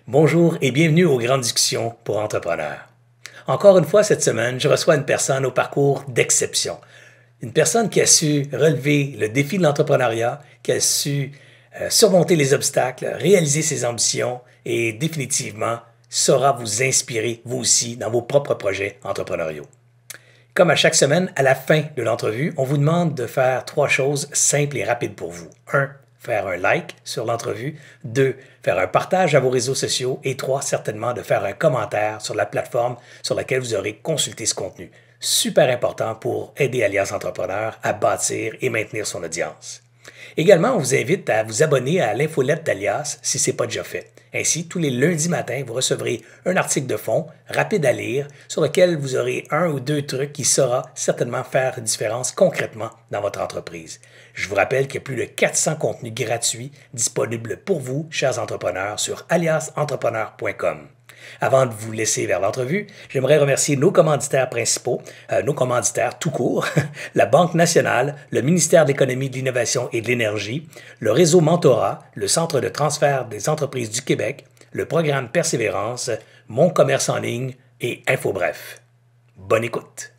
Bonjour et bienvenue aux grandes discussions pour entrepreneurs. Encore une fois cette semaine, je reçois une personne au parcours d'exception. Une personne qui a su relever le défi de l'entrepreneuriat, qui a su surmonter les obstacles, réaliser ses ambitions et définitivement saura vous inspirer, vous aussi, dans vos propres projets entrepreneuriaux. Comme à chaque semaine, à la fin de l'entrevue, on vous demande de faire 3 choses simples et rapides pour vous. 1. Faire un like sur l'entrevue. 2. Faire un partage à vos réseaux sociaux. Et 3. Certainement de faire un commentaire sur la plateforme sur laquelle vous aurez consulté ce contenu. Super important pour aider Alias Entrepreneur à bâtir et maintenir son audience. Également, on vous invite à vous abonner à l'infolette d'Alias si ce n'est pas déjà fait. Ainsi, tous les lundis matins, vous recevrez un article de fond, rapide à lire, sur lequel vous aurez 1 ou 2 trucs qui saura certainement faire une différence concrètement dans votre entreprise. Je vous rappelle qu'il y a plus de 400 contenus gratuits disponibles pour vous, chers entrepreneurs, sur aliasentrepreneur.com. Avant de vous laisser vers l'entrevue, j'aimerais remercier nos commanditaires principaux, nos commanditaires tout court, la Banque nationale, le ministère de l'Économie, de l'Innovation et de l'Énergie, le réseau Mentorat, le Centre de transfert des entreprises du Québec, le programme Persévérance, Mon commerce en ligne et InfoBref. Bonne écoute!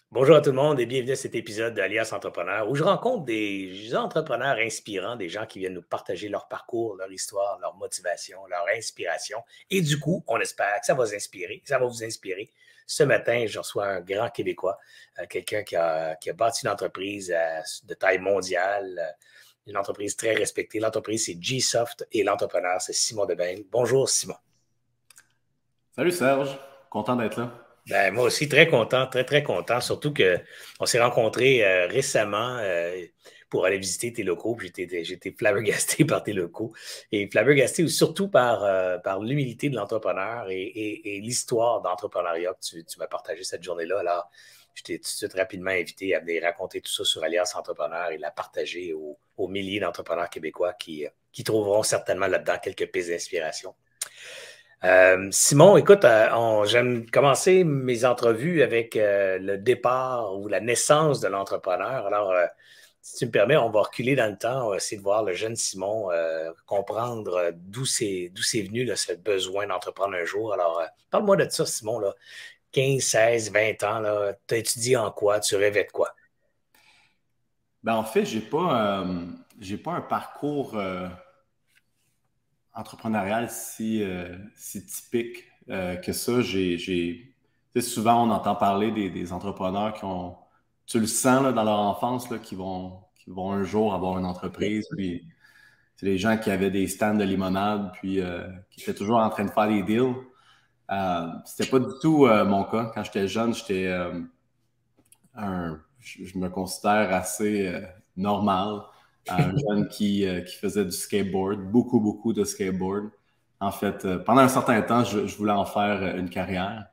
Bonjour à tout le monde et bienvenue à cet épisode d'Alias Entrepreneur où je rencontre des entrepreneurs inspirants, des gens qui viennent nous partager leur parcours, leur histoire, leur motivation, leur inspiration. Et du coup, on espère que ça va vous inspirer. Ce matin, je reçois un grand Québécois, quelqu'un qui a bâti une entreprise de taille mondiale, une entreprise très respectée. L'entreprise, c'est G-Soft et l'entrepreneur, c'est Simon Debène. Bonjour, Simon. Salut Serge, content d'être là. Ben, moi aussi, très content, très, très content. Surtout qu'on s'est rencontrés récemment pour aller visiter tes locaux. Puis j'ai été flabbergasté par tes locaux. Et flabbergasté surtout par l'humilité de l'entrepreneur et l'histoire d'entrepreneuriat que tu m'as partagé cette journée-là. Alors, je t'ai tout de suite rapidement invité à venir raconter tout ça sur Alias Entrepreneur et la partager aux milliers d'entrepreneurs québécois qui trouveront certainement là-dedans quelques pistes d'inspiration. Simon, écoute, j'aime commencer mes entrevues avec le départ ou la naissance de l'entrepreneur. Alors, si tu me permets, on va reculer dans le temps, on va essayer de voir le jeune Simon, comprendre d'où c'est venu là, ce besoin d'entreprendre un jour. Alors, parle-moi de ça, Simon, là, 15, 16, 20 ans, tu as étudié en quoi? Tu rêvais de quoi? En fait, j'ai pas un parcours entrepreneurial si typique que ça. Tu sais, souvent, on entend parler des entrepreneurs tu le sens là, dans leur enfance, là, qui vont un jour avoir une entreprise. Puis, c'est les gens qui avaient des stands de limonade, puis qui étaient toujours en train de faire des deals. C'était pas du tout mon cas. Quand j'étais jeune, je me considère assez normal. Un jeune qui faisait du skateboard, beaucoup, beaucoup de skateboard. En fait, pendant un certain temps, je voulais en faire une carrière.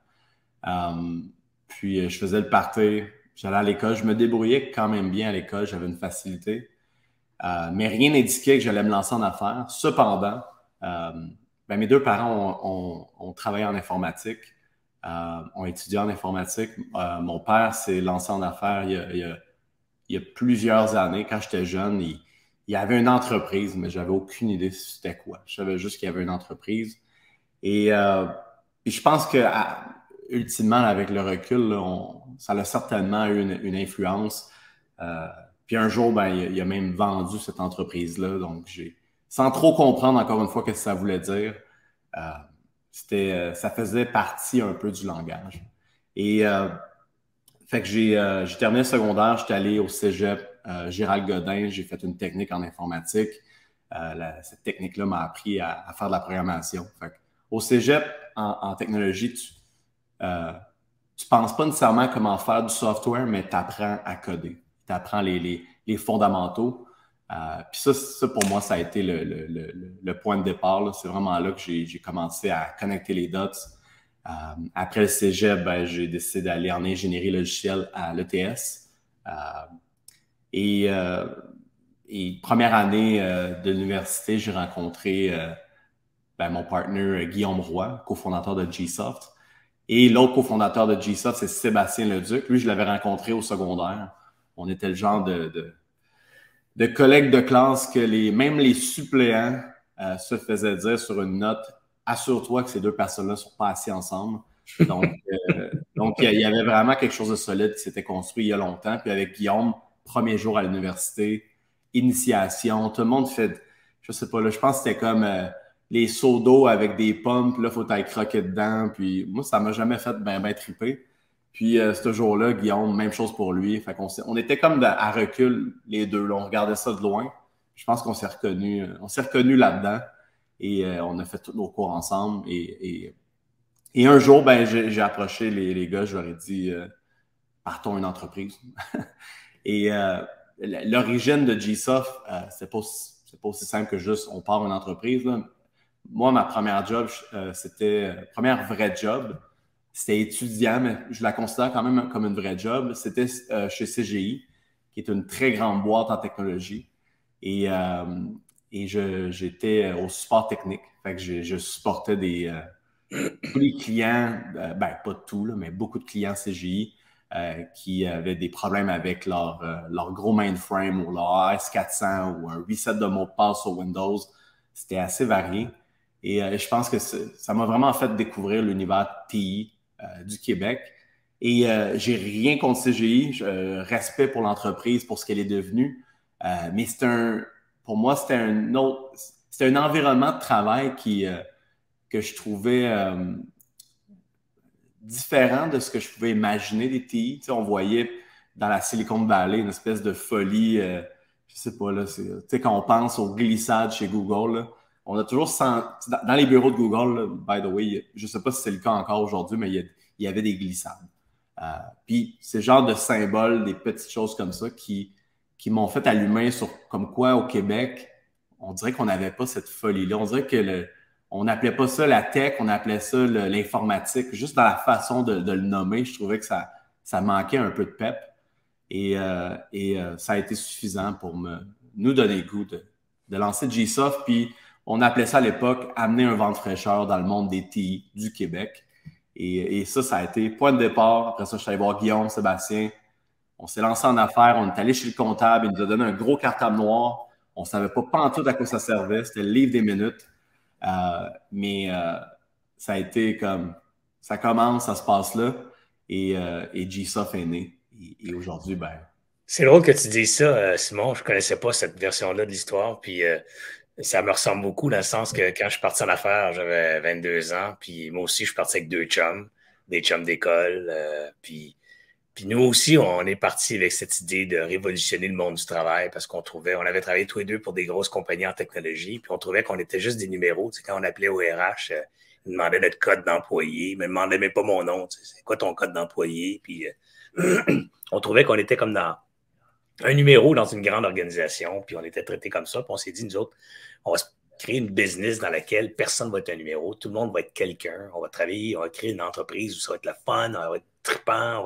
Euh, Puis, je faisais le party. J'allais à l'école. Je me débrouillais quand même bien à l'école. J'avais une facilité. Mais rien n'indiquait que j'allais me lancer en affaires. Cependant, euh, mes deux parents ont travaillé en informatique, ont étudié en informatique. Mon père s'est lancé en affaires il y a plusieurs années. Quand j'étais jeune, il avait une entreprise, mais j'avais aucune idée c'était quoi. Je savais juste qu'il y avait une entreprise. Et je pense que ultimement, avec le recul, là, ça a certainement eu une influence. Puis un jour, il a même vendu cette entreprise-là. Donc, sans trop comprendre encore une fois ce que ça voulait dire, euh, ça faisait partie un peu du langage. Et fait que j'ai terminé le secondaire, j'étais allé au cégep Gérald Godin, j'ai fait une technique en informatique. Cette technique-là m'a appris à faire de la programmation. Fait que, au cégep, en technologie, tu penses pas nécessairement comment faire du software, mais tu apprends à coder. Tu apprends les fondamentaux. Puis ça, pour moi, ça a été le point de départ, là. C'est vraiment là que j'ai commencé à connecter les dots. Après le cégep, j'ai décidé d'aller en ingénierie logicielle à l'ETS. Euh, et première année de l'université, j'ai rencontré mon partner Guillaume Roy, cofondateur de G-Soft. Et l'autre cofondateur de G-Soft, c'est Sébastien Leduc. Lui, je l'avais rencontré au secondaire. On était le genre de collègues de classe que même les suppléants se faisaient dire sur une note, assure-toi que ces deux personnes-là ne sont pas assis ensemble. Donc, il y avait vraiment quelque chose de solide qui s'était construit il y a longtemps. Puis avec Guillaume, premier jour à l'université, initiation, tout le monde fait, je sais pas, là, je pense que c'était comme les seaux d'eau avec des pommes, puis là, il faut t'aller croquer dedans. Puis moi, ça m'a jamais fait ben triper. Puis ce jour-là, Guillaume, même chose pour lui. Fait on était comme à recul, les deux. Là. On regardait ça de loin. Je pense qu'on s'est reconnus là-dedans. Et on a fait tous nos cours ensemble. Et un jour, ben, j'ai approché les gars, je leur ai dit partons une entreprise. Et l'origine de GSoft, c'est pas aussi simple que juste on part une entreprise. Là. Moi, ma première job, première vraie job, c'était étudiant, mais je la considère quand même comme une vraie job. C'était chez CGI, qui est une très grande boîte en technologie. Et j'étais au support technique. Fait que je supportais tous les clients, ben pas tout, là, mais beaucoup de clients CGI qui avaient des problèmes avec leur gros mainframe ou leur AS400 ou un reset de mot de passe sur Windows. C'était assez varié. Et je pense que ça m'a vraiment fait découvrir l'univers TI du Québec. Et j'ai rien contre CGI, respect pour l'entreprise, pour ce qu'elle est devenue. Mais pour moi, c'était un environnement de travail que je trouvais différent de ce que je pouvais imaginer des TI. Tu sais, on voyait dans la Silicon Valley une espèce de folie, je sais pas, là, tu sais, quand on pense aux glissades chez Google, là, on a toujours dans les bureaux de Google, là, by the way, je sais pas si c'est le cas encore aujourd'hui, mais il y avait des glissades. Puis c'est le genre de symboles, des petites choses comme ça qui m'ont fait allumer sur comme quoi au Québec, on dirait qu'on n'avait pas cette folie-là. On dirait que on n'appelait pas ça la tech, on appelait ça l'informatique. Juste dans la façon de le nommer, je trouvais que ça manquait un peu de pep. Et ça a été suffisant pour nous donner le goût de lancer GSoft. Puis on appelait ça à l'époque amener un vent de fraîcheur dans le monde des TI du Québec. Et ça a été point de départ. Après ça, je suis allé voir Guillaume, Sébastien. On s'est lancé en affaires. On est allé chez le comptable. Il nous a donné un gros cartable noir. On ne savait pas pantoute à quoi ça servait. C'était le livre des minutes. Mais ça a été comme ça commence, ça se passe là. Et GSoft est né. Et aujourd'hui, ben. C'est drôle que tu dises ça, Simon. Je ne connaissais pas cette version-là de l'histoire. Puis ça me ressemble beaucoup dans le sens que quand je suis parti en affaires, j'avais 22 ans. Puis moi aussi, je suis parti avec deux chums, des chums d'école. Puis nous aussi, on est parti avec cette idée de révolutionner le monde du travail parce on avait travaillé tous les deux pour des grosses compagnies en technologie, puis on trouvait qu'on était juste des numéros. Tu sais, quand on appelait au RH, ils demandaient notre code d'employé, ils me demandaient même pas mon nom. Tu sais, c'est quoi ton code d'employé? Puis on trouvait qu'on était comme dans un numéro dans une grande organisation, puis on était traités comme ça, puis on s'est dit, nous autres, on va se créer une business dans laquelle personne ne va être un numéro, tout le monde va être quelqu'un, on va travailler, on va créer une entreprise où ça va être le fun, on va être trippant.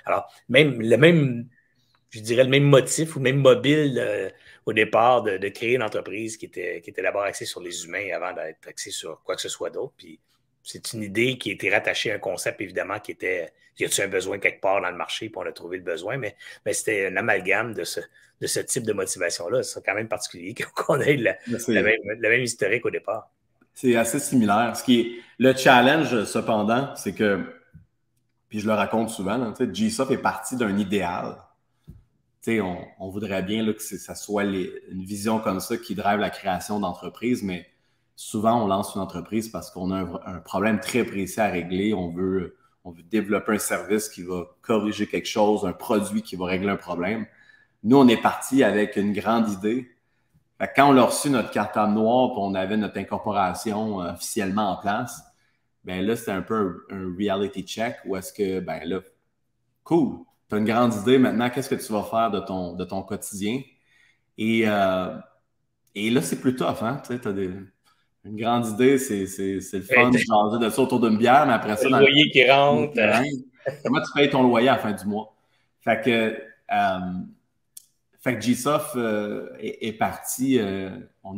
Alors, je dirais le même motif ou même mobile au départ de créer une entreprise qui était d'abord axée sur les humains avant d'être axée sur quoi que ce soit d'autre. Puis c'est une idée qui a été rattachée à un concept, évidemment, qui était y a-t-il un besoin quelque part dans le marché, puis on a trouvé le besoin, mais c'était un amalgame de ce type de motivation-là. C'est quand même particulier qu'on ait le même historique au départ. C'est assez similaire. Le challenge, cependant, c'est que, puis je le raconte souvent, là, GSoft est parti d'un idéal. On voudrait bien là, que ça soit une vision comme ça qui drive la création d'entreprises, mais souvent, on lance une entreprise parce qu'on a un problème très précis à régler. On veut développer un service qui va corriger quelque chose, un produit qui va régler un problème. Nous, on est parti avec une grande idée. Fait que quand on a reçu notre cartable noire et on avait notre incorporation officiellement en place, ben là, c'était un peu un reality check où est-ce que, ben là, cool, tu as une grande idée maintenant, qu'est-ce que tu vas faire de ton quotidien? Et là, c'est plus tough, hein? Tu sais, une grande idée, c'est le fun de jaser de ça autour d'une bière, mais après ça... Le loyer qui rentre. Comment tu payes ton loyer à la fin du mois? Fait que GSoft est parti. On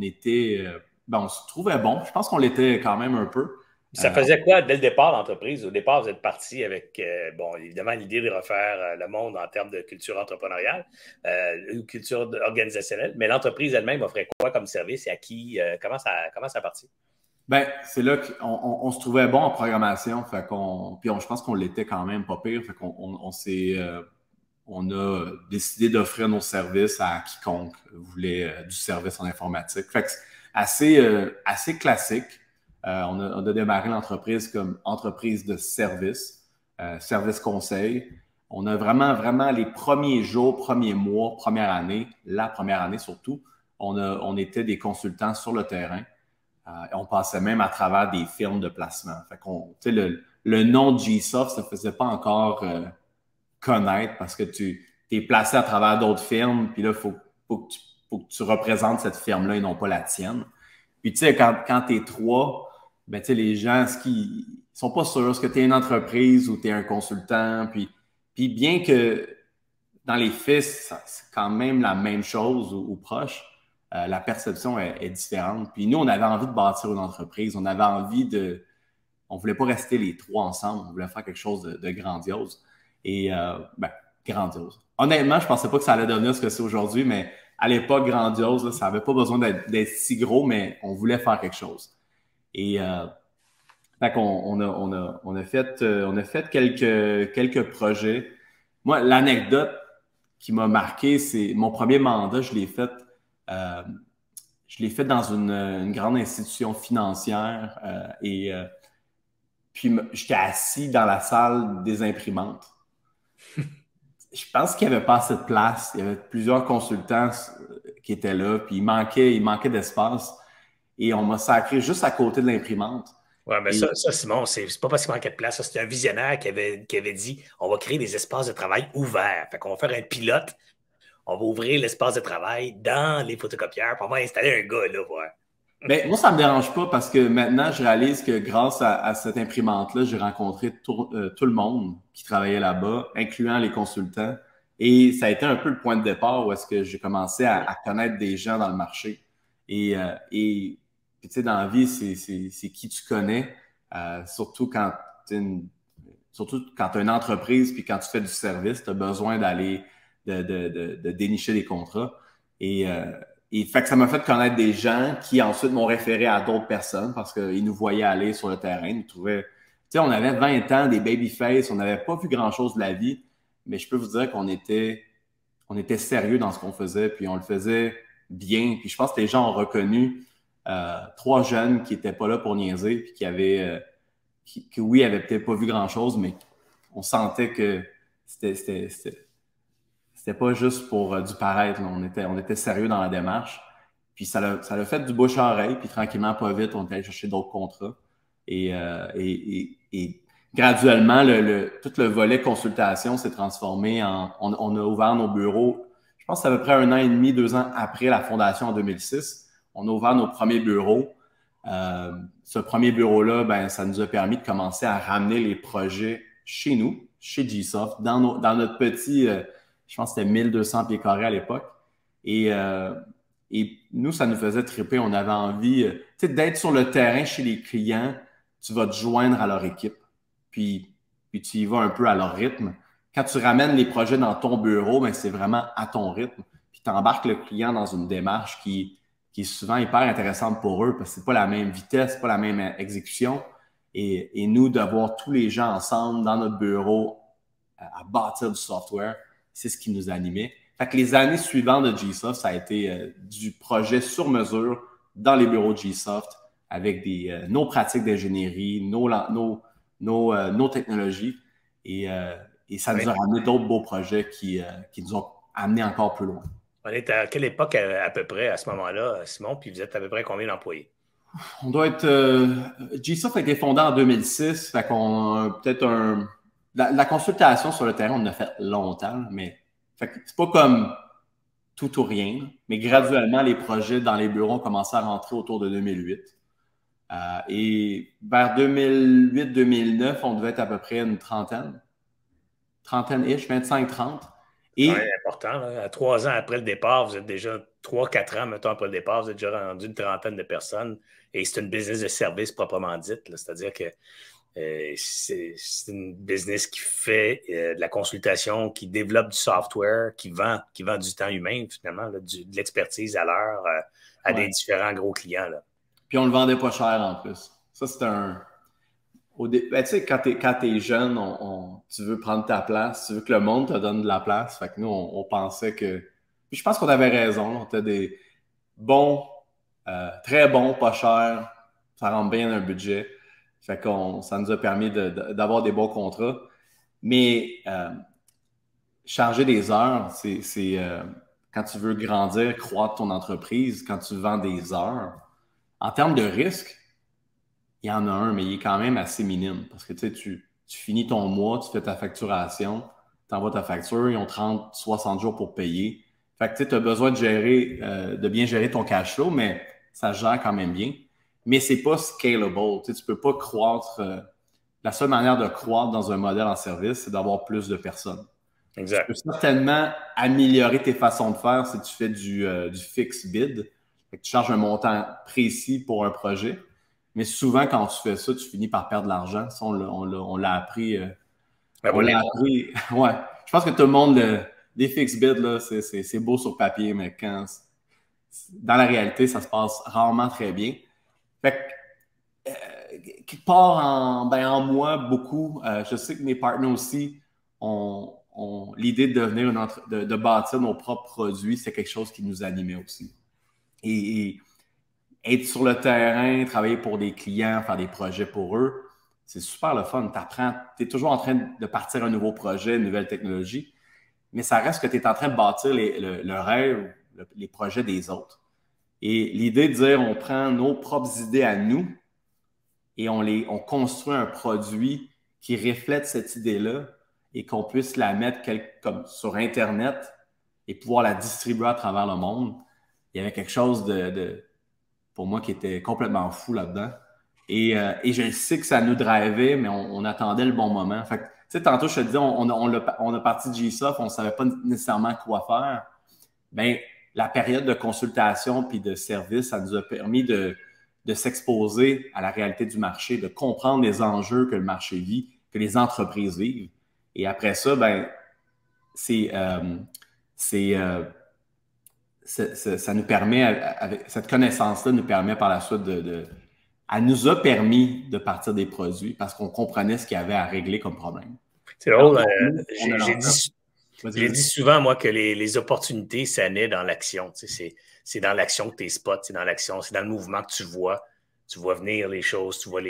se trouvait bon. Je pense qu'on l'était quand même un peu. Ça faisait quoi dès le départ, l'entreprise? Au départ, vous êtes parti avec, bon, évidemment, l'idée de refaire le monde en termes de culture entrepreneuriale, une culture organisationnelle, mais l'entreprise elle-même offrait quoi comme service et à qui? Comment ça a parti? Ben, c'est là qu'on se trouvait bon en programmation. Je pense qu'on l'était quand même pas pire. Fait qu'on on a décidé d'offrir nos services à quiconque voulait du service en informatique. Fait que c'est assez classique. On a démarré l'entreprise comme entreprise de service, service conseil. On a vraiment les premiers jours, premiers mois, première année, la première année surtout, on était des consultants sur le terrain. On passait même à travers des firmes de placement. Fait qu'on, tu sais, le nom G-Soft, ça ne faisait pas encore connaître parce que tu es placé à travers d'autres firmes, puis là, faut que tu représentes cette firme-là et non pas la tienne. Puis tu sais, quand tu es trois, ben, tu sais, les gens, ils sont pas sûrs, est-ce que tu es une entreprise ou tu es un consultant? Puis bien que dans les faits, c'est quand même la même chose ou proche, la perception est différente. Puis nous, on avait envie de bâtir une entreprise, on avait envie on voulait pas rester les trois ensemble, on voulait faire quelque chose de grandiose. Et, ben, grandiose. Honnêtement, je pensais pas que ça allait devenir ce que c'est aujourd'hui, mais à l'époque, grandiose, là, ça avait pas besoin d'être si gros, mais on voulait faire quelque chose. Et, fait qu'on on a fait quelques projets. Moi, l'anecdote qui m'a marqué, c'est mon premier mandat, euh, je l'ai fait dans une grande institution financière puis j'étais assis dans la salle des imprimantes. Je pense qu'il n'y avait pas assez de place. Il y avait plusieurs consultants qui étaient là, puis il manquait d'espace. Et on m'a sacré juste à côté de l'imprimante. Ouais, mais Et Simon, c'est pas parce qu'il manquait de place. Ça, c'était un visionnaire qui avait dit on va créer des espaces de travail ouverts. Fait qu'on va faire un pilote, on va ouvrir l'espace de travail dans les photocopieurs, puis on va installer un gars là, ouais. ben, moi, ça me dérange pas parce que maintenant, je réalise que grâce à cette imprimante-là, j'ai rencontré tout le monde qui travaillait là-bas, incluant les consultants. Et ça a été un peu le point de départ où est-ce que j'ai commencé à connaître des gens dans le marché. Et puis, tu sais, dans la vie, c'est qui tu connais, surtout surtout quand tu as une entreprise puis quand tu fais du service, tu as besoin d'aller de dénicher des contrats. Et, fait que ça m'a fait connaître des gens qui ensuite m'ont référé à d'autres personnes parce qu'ils nous voyaient aller sur le terrain. Ils trouvaient, tu sais, on avait 20 ans, des babyface, on n'avait pas vu grand-chose de la vie, mais je peux vous dire on était sérieux dans ce qu'on faisait, puis on le faisait bien. Puis je pense que les gens ont reconnu trois jeunes qui n'étaient pas là pour niaiser, puis qui oui, avaient peut-être pas vu grand-chose, mais on sentait que c'était pas juste pour du paraître. Là. On était sérieux dans la démarche. Puis ça l'a fait du bouche à oreille. Puis tranquillement, pas vite, on est allé chercher d'autres contrats. Et graduellement, tout le volet consultation s'est transformé on a ouvert nos bureaux. Je pense que c'est à peu près 1 an et demi, 2 ans après la fondation en 2006. On a ouvert nos premiers bureaux. Ce premier bureau-là, ben, ça nous a permis de commencer à ramener les projets chez nous, chez G-Soft, dans notre petit, je pense que c'était 1200 pieds carrés à l'époque. Et, euh, et nous, ça nous faisait triper. On avait envie d'être sur le terrain chez les clients. Tu vas te joindre à leur équipe. Puis tu y vas un peu à leur rythme. Quand tu ramènes les projets dans ton bureau, ben, c'est vraiment à ton rythme. Puis tu embarques le client dans une démarche qui est souvent hyper intéressante pour eux parce que c'est pas la même vitesse, c'est pas la même exécution. Et nous, de voir tous les gens ensemble dans notre bureau à bâtir du software, c'est ce qui nous animait. Fait que les années suivantes de G-Soft, ça a été du projet sur mesure dans les bureaux de G-Soft avec nos pratiques d'ingénierie, nos technologies. Et ça nous a ramené d'autres beaux projets qui nous ont amenés encore plus loin. On est à quelle époque à peu près à ce moment-là, Simon, puis vous êtes à peu près combien d'employés? On doit être. G-Soft a été fondé en 2006, fait qu'on a peut-être la consultation sur le terrain, on en a fait longtemps, mais fait que c'est pas comme tout ou rien, mais graduellement, les projets dans les bureaux ont commencé à rentrer autour de 2008. Et vers 2008-2009, on devait être à peu près une trentaine-ish, 25-30. C'est quand même Et important, là. À 3 ans après le départ, vous êtes déjà 3, 4 ans, mettons, après le départ, vous êtes déjà rendu une trentaine de personnes. Et c'est une business de service proprement dite, là. C'est-à-dire que c'est une business qui fait de la consultation, qui développe du software, qui vend du temps humain, finalement, là, de l'expertise à l'heure à des ouais. différents gros clients, là. Puis on le vendait pas cher en plus. Ça, c'est un. Ben, tu sais, quand t'es jeune, tu veux prendre ta place, tu veux que le monde te donne de la place. Fait que nous, on pensait que. Puis je pense qu'on avait raison, là. On était des bons, très bons, pas chers. Ça rentre bien dans un budget. Fait qu'on, ça nous a permis d'avoir des bons contrats. Mais charger des heures, quand tu veux grandir, croître ton entreprise, quand tu vends des heures, en termes de risque, il y en a un, mais il est quand même assez minime. Parce que tu sais, tu finis ton mois, tu fais ta facturation, tu envoies ta facture, ils ont 30, 60 jours pour payer. Fait que tu as besoin de bien gérer ton cash flow, mais ça se gère quand même bien. Mais c'est pas scalable. Tu sais, tu peux pas croître. La seule manière de croître dans un modèle en service, c'est d'avoir plus de personnes. Tu peux Exact. certainement améliorer tes façons de faire si tu fais du fixed bid. Fait que tu charges un montant précis pour un projet. Mais souvent, quand tu fais ça, tu finis par perdre de l'argent. Ça, on l'a appris. Ben, On vous l'a l'avez. appris. Ouais. Je pense que tout le monde, des fixed bids, là, c'est beau sur papier, mais dans la réalité, ça se passe rarement très bien. Fait que, quelque part en moi, beaucoup, je sais que mes partenaires aussi ont l'idée de devenir de bâtir nos propres produits, c'est quelque chose qui nous animait aussi. Et être sur le terrain, travailler pour des clients, faire des projets pour eux, c'est super le fun. Tu es toujours en train de partir un nouveau projet, une nouvelle technologie, mais ça reste que tu es en train de bâtir le rêve, les projets des autres. Et l'idée de dire on prend nos propres idées à nous et on construit un produit qui reflète cette idée-là et qu'on puisse la mettre comme sur Internet et pouvoir la distribuer à travers le monde, il y avait quelque chose pour moi qui était complètement fou là-dedans. Et je sais que ça nous drivait, mais on attendait le bon moment. Fait que, tu sais, tantôt, je te disais, on a parti de GSoft, on ne savait pas nécessairement quoi faire. Ben, la période de consultation puis de service, ça nous a permis de s'exposer à la réalité du marché, de comprendre les enjeux que le marché vit, que les entreprises vivent. Et après ça, ben, c'est, euh, c'est, euh, ça nous permet, avec cette connaissance-là, nous permet par la suite elle nous a permis de partir des produits parce qu'on comprenait ce qu'il y avait à régler comme problème. C'est Alors, drôle. on a lancé. Vas-y, J'ai vas-y. dit souvent, moi, que les opportunités, ça naît dans l'action. Tu sais, c'est dans l'action que tu es spot, c'est dans l'action, c'est dans le mouvement que tu vois. Tu vois venir les choses, tu vois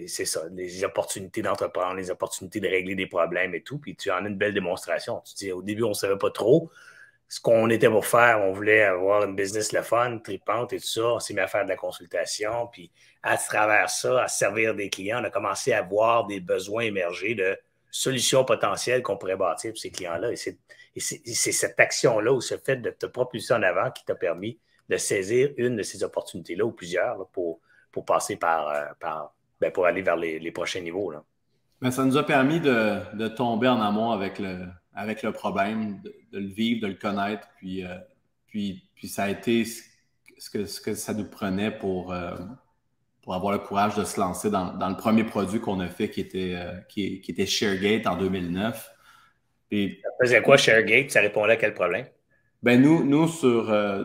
c'est ça, les opportunités d'entreprendre, les opportunités de régler des problèmes et tout. Puis tu en as une belle démonstration. Tu dis, au début, on ne savait pas trop ce qu'on était pour faire. On voulait avoir une business le fun, tripante et tout ça. On s'est mis à faire de la consultation. Puis à travers ça, à servir des clients, on a commencé à voir des besoins émerger de solutions potentielles qu'on pourrait bâtir pour ces clients-là. Et c'est cette action-là ou ce fait de te propulser en avant qui t'a permis de saisir une de ces opportunités-là ou plusieurs là, pour passer pour aller vers les prochains niveaux, là. Ben, ça nous a permis de tomber en amont avec le problème, de le vivre, de le connaître, puis ça a été ce que ça nous prenait pour avoir le courage de se lancer dans le premier produit qu'on a fait qui était ShareGate en 2009. Et Ça faisait quoi, ShareGate? Ça répondait à quel problème? ben nous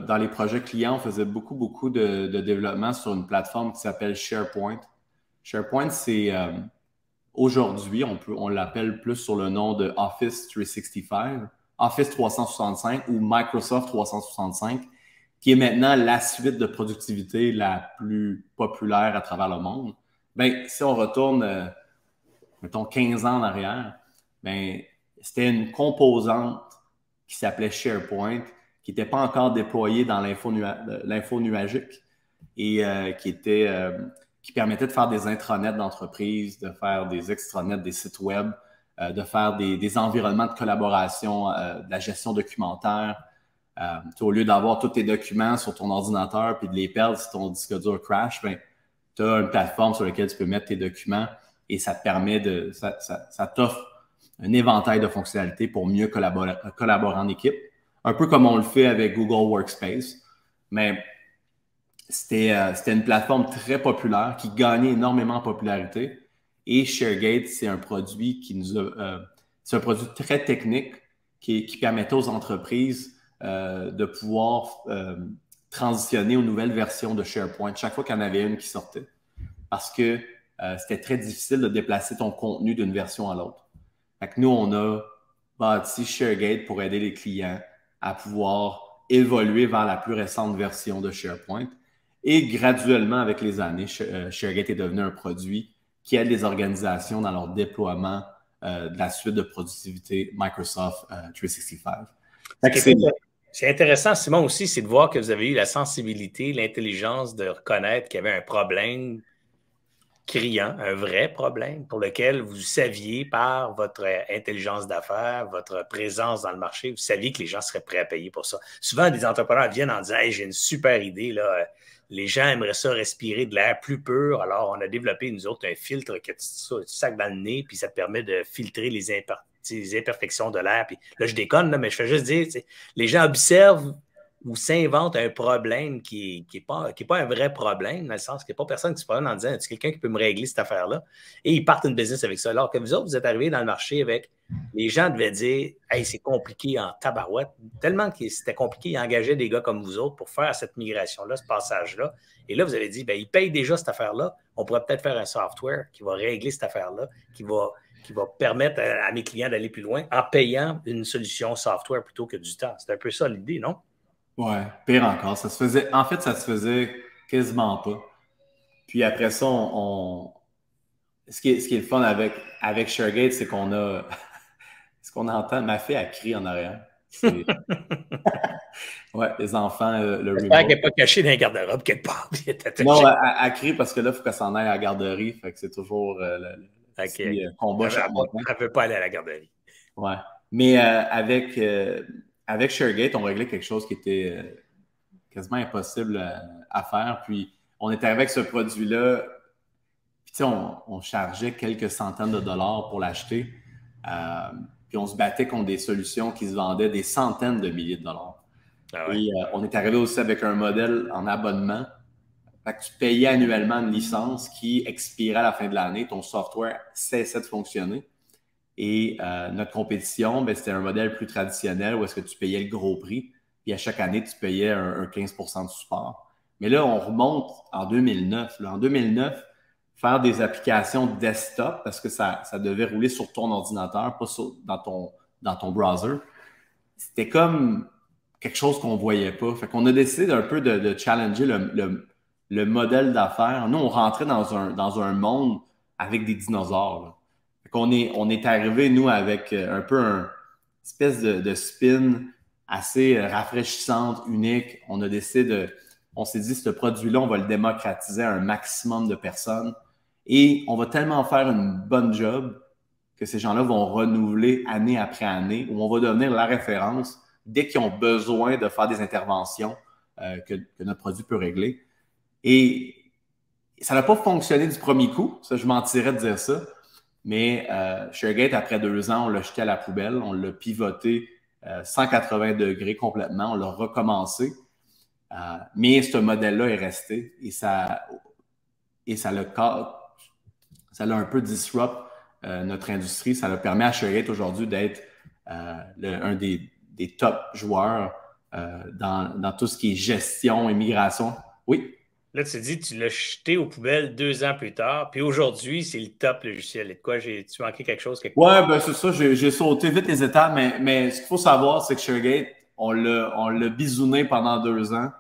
dans les projets clients, on faisait beaucoup, beaucoup de développement sur une plateforme qui s'appelle SharePoint. SharePoint, c'est aujourd'hui, on l'appelle plus sur le nom de Office 365, Office 365 ou Microsoft 365, qui est maintenant la suite de productivité la plus populaire à travers le monde. Ben, si on retourne, mettons, 15 ans en arrière, ben, c'était une composante qui s'appelait SharePoint, qui n'était pas encore déployée dans l'info nuagique et qui permettait de faire des intranets d'entreprise, de faire des extranets des sites web, de faire des environnements de collaboration, de la gestion documentaire. Au lieu d'avoir tous tes documents sur ton ordinateur puis de les perdre si ton disque dur crash, ben, tu as une plateforme sur laquelle tu peux mettre tes documents et ça te permet ça t'offre un éventail de fonctionnalités pour mieux collaborer en équipe. Un peu comme on le fait avec Google Workspace. Mais c'était une plateforme très populaire qui gagnait énormément en popularité. Et ShareGate, c'est un produit c'est un produit très technique qui permettait aux entreprises de pouvoir transitionner aux nouvelles versions de SharePoint chaque fois qu'il y en avait une qui sortait. Parce que c'était très difficile de déplacer ton contenu d'une version à l'autre. Fait que nous, on a bâti ShareGate pour aider les clients à pouvoir évoluer vers la plus récente version de SharePoint. Et graduellement, avec les années, ShareGate est devenu un produit qui aide les organisations dans leur déploiement de la suite de productivité Microsoft 365. C'est intéressant, Simon, aussi, c'est de voir que vous avez eu la sensibilité, l'intelligence de reconnaître qu'il y avait un problème criant, un vrai problème pour lequel vous saviez par votre intelligence d'affaires, votre présence dans le marché, vous saviez que les gens seraient prêts à payer pour ça. Souvent, des entrepreneurs viennent en disant hey, j'ai une super idée, là. Les gens aimeraient ça respirer de l'air plus pur. Alors, on a développé, nous autres, un filtre que tu sacs dans le nez, puis ça te permet de filtrer les imperfections de l'air. Puis là, je déconne, là, mais je fais juste dire, les gens observent ou s'inventent un problème qui n'est pas un vrai problème, dans le sens qu'il n'y a pas personne qui se promène en disant est-ce quelqu'un qui peut me régler cette affaire-là? Et ils partent une business avec ça. Alors que vous autres, vous êtes arrivés dans le marché avec les gens devaient dire hey, c'est compliqué en tabarouette. Tellement que c'était compliqué, ils engageaient des gars comme vous autres pour faire cette migration-là, ce passage-là. Et là, vous avez dit ben, ils payent déjà cette affaire-là. On pourrait peut-être faire un software qui va régler cette affaire-là, qui va permettre à mes clients d'aller plus loin en payant une solution software plutôt que du temps. C'est un peu ça l'idée, non? Ouais, pire encore. En fait, ça se faisait quasiment pas. Puis après ça, ce qui est le fun avec ShareGate, c'est qu'on a, ce qu'on entend, ma fille a crié en arrière. Ouais, les enfants, le J'espère remote. qu'elle n'est pas cachée dans un garde-robe quelque part. Non, elle crie parce que là, il faut qu'elle s'en aille à la garderie. Fait que c'est toujours le petit combat chaque matin. Elle ne veut pas aller à la garderie. Ouais. Mais avec ShareGate, on réglait quelque chose qui était quasiment impossible à faire. Puis, on est arrivé avec ce produit-là. Puis, tu sais, on chargeait quelques centaines de dollars pour l'acheter. Puis, on se battait contre des solutions qui se vendaient des centaines de milliers de dollars. Ah ouais. Et on est arrivé aussi avec un modèle en abonnement. Fait que tu payais annuellement une licence qui expirait à la fin de l'année. Ton software cessait de fonctionner. Et notre compétition, ben, c'était un modèle plus traditionnel où est-ce que tu payais le gros prix. Puis à chaque année, tu payais un 15% de support. Mais là, on remonte en 2009. Là, en 2009, faire des applications desktop, parce que ça devait rouler sur ton ordinateur, pas dans ton browser, c'était comme quelque chose qu'on ne voyait pas. Fait qu'on a décidé un peu de challenger le modèle d'affaires. Nous, on rentrait dans un monde avec des dinosaures. Là. Fait qu'on on est arrivé, nous, avec un peu une espèce de spin assez rafraîchissante, unique. On s'est dit, ce produit-là, on va le démocratiser à un maximum de personnes. Et on va tellement faire une bonne job que ces gens-là vont renouveler année après année, où on va devenir la référence dès qu'ils ont besoin de faire des interventions que notre produit peut régler. Et ça n'a pas fonctionné du premier coup, ça, je mentirais de dire ça, mais ShareGate, après 2 ans, on l'a jeté à la poubelle, on l'a pivoté 180 degrés complètement, on l'a recommencé, mais ce modèle-là est resté et ça l'a un peu disrupt notre industrie, ça l'a permis à ShareGate aujourd'hui d'être un des top joueurs dans tout ce qui est gestion et migration. Oui. Là, tu dis, tu l'as jeté aux poubelles 2 ans plus tard, puis aujourd'hui, c'est le top logiciel. Et de quoi, tu manqué quelque chose? Ouais, ben c'est ça, j'ai sauté vite les étapes, mais ce qu'il faut savoir, c'est que ShareGate, on l'a bisouné pendant 2 ans.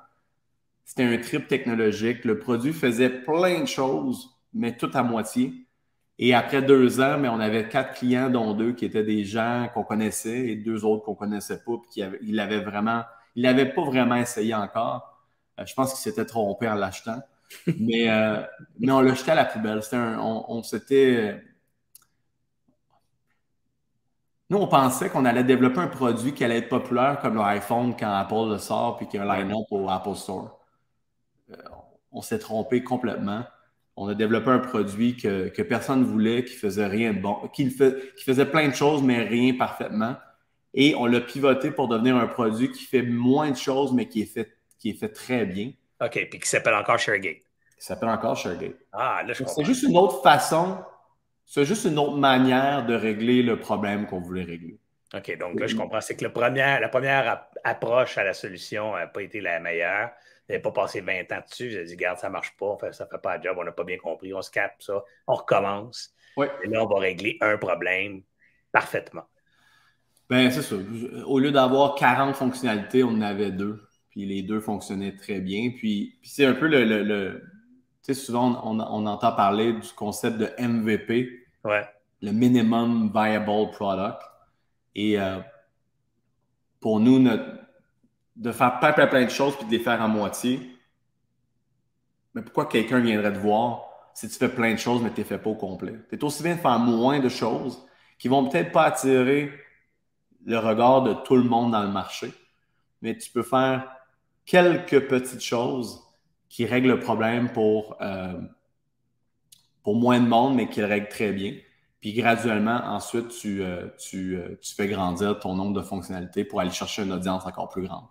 C'était un trip technologique. Le produit faisait plein de choses, mais tout à moitié. Et après 2 ans, mais on avait 4 clients, dont 2 qui étaient des gens qu'on connaissait et 2 autres qu'on connaissait pas, puis ils l'avaient pas vraiment essayé encore. Je pense qu'il s'était trompé en l'achetant. Mais on l'a jeté à la poubelle. Nous, on pensait qu'on allait développer un produit qui allait être populaire comme l'iPhone quand Apple le sort puis qu'il y a un line-up au Apple Store. On s'est trompé complètement. on a développé un produit que personne ne voulait, qui faisait rien de bon, qui faisait plein de choses, mais rien parfaitement. Et on l'a pivoté pour devenir un produit qui fait moins de choses, mais qui est fait très bien. OK, puis qui s'appelle encore ShareGate. Il s'appelle encore ShareGate. Ah, là, je Donc, c'est comprends. juste une autre façon, c'est juste une autre manière de régler le problème qu'on voulait régler. OK, donc là, je comprends. C'est que la première approche à la solution n'a pas été la meilleure. Vous n'avez pas passé 20 ans dessus. Vous avez dit, regarde, ça ne marche pas, ça ne fait pas le job, on n'a pas bien compris, on se capte ça, on recommence. Oui. Et là, on va régler un problème parfaitement. Ben, c'est ça. Au lieu d'avoir 40 fonctionnalités, on en avait deux. Puis les deux fonctionnaient très bien. Puis c'est un peu tu sais, souvent, on entend parler du concept de MVP, Ouais. le Minimum Viable Product. Et pour nous, de faire plein de choses puis de les faire à moitié, mais pourquoi quelqu'un viendrait te voir si tu fais plein de choses mais tu ne les fais pas au complet? Tu es aussi bien de faire moins de choses qui vont peut-être pas attirer le regard de tout le monde dans le marché, mais tu peux faire quelques petites choses qui règlent le problème pour moins de monde, mais qui le règlent très bien. Puis graduellement, ensuite, tu fais grandir ton nombre de fonctionnalités pour aller chercher une audience encore plus grande.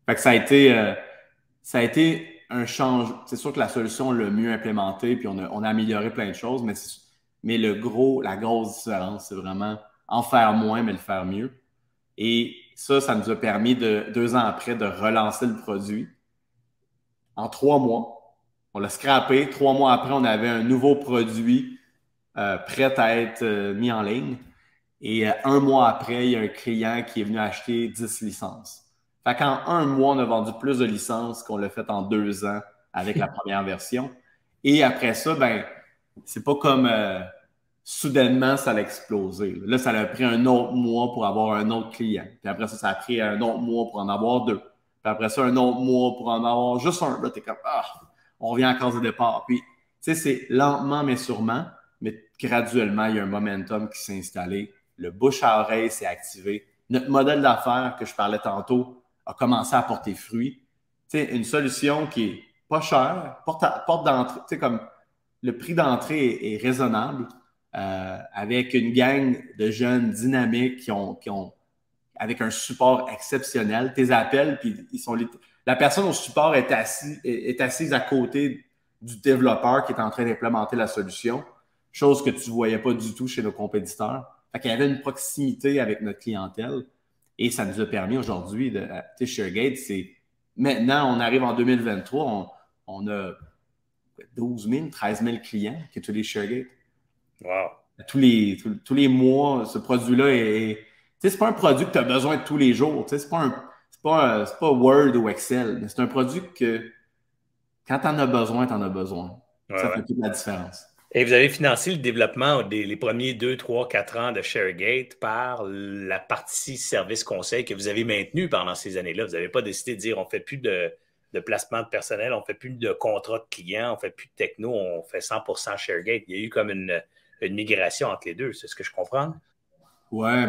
Fait que ça a été un changement. C'est sûr que la solution l'a mieux implémentée, puis on a amélioré plein de choses, mais la grosse différence, c'est vraiment en faire moins, mais le faire mieux. Et ça nous a permis 2 ans après de relancer le produit en 3 mois. On l'a scrappé. 3 mois après, on avait un nouveau produit prêt à être mis en ligne. Et 1 mois après, il y a un client qui est venu acheter 10 licences. Fait qu'en 1 mois, on a vendu plus de licences qu'on l'a fait en 2 ans avec la première version. Et après ça, ben, c'est pas comme soudainement, ça a explosé. Là, ça a pris un autre mois pour avoir un autre client. Puis après ça a pris un autre mois pour en avoir 2. Puis après ça, un autre mois pour en avoir juste un. Là, t'es comme, on revient à case de départ. Puis, tu sais, c'est lentement mais sûrement, mais graduellement, il y a un momentum qui s'est installé. Le bouche à oreille s'est activé. Notre modèle d'affaires que je parlais tantôt a commencé à porter fruit. Tu sais, une solution qui est pas chère, porte d'entrée, tu sais, comme le prix d'entrée est raisonnable, avec une gang de jeunes dynamiques qui ont avec un support exceptionnel. Tes appels, puis la personne au support est assise à côté du développeur qui est en train d'implémenter la solution, chose que tu ne voyais pas du tout chez nos compétiteurs. Fait qu'il y avait une proximité avec notre clientèle et ça nous a permis aujourd'hui tu sais, ShareGate, maintenant, on arrive en 2023, on a 12 000, 13 000 clients qui utilisent ShareGate. Wow. Tous les mois, ce produit-là est. Tu sais, c'est pas un produit que tu as besoin de tous les jours. Tu sais, c'est pas Word ou Excel. Mais c'est un produit que quand tu en as besoin, tu en as besoin. Ça fait toute la différence. Et vous avez financé le développement les premiers 2, 3, 4 ans de ShareGate par la partie service conseil que vous avez maintenue pendant ces années-là. Vous n'avez pas décidé de dire on ne fait plus de placement de personnel, on ne fait plus de contrat de clients, on ne fait plus de techno, on fait 100% ShareGate. Il y a eu comme une migration entre les deux, c'est ce que je comprends? Ouais,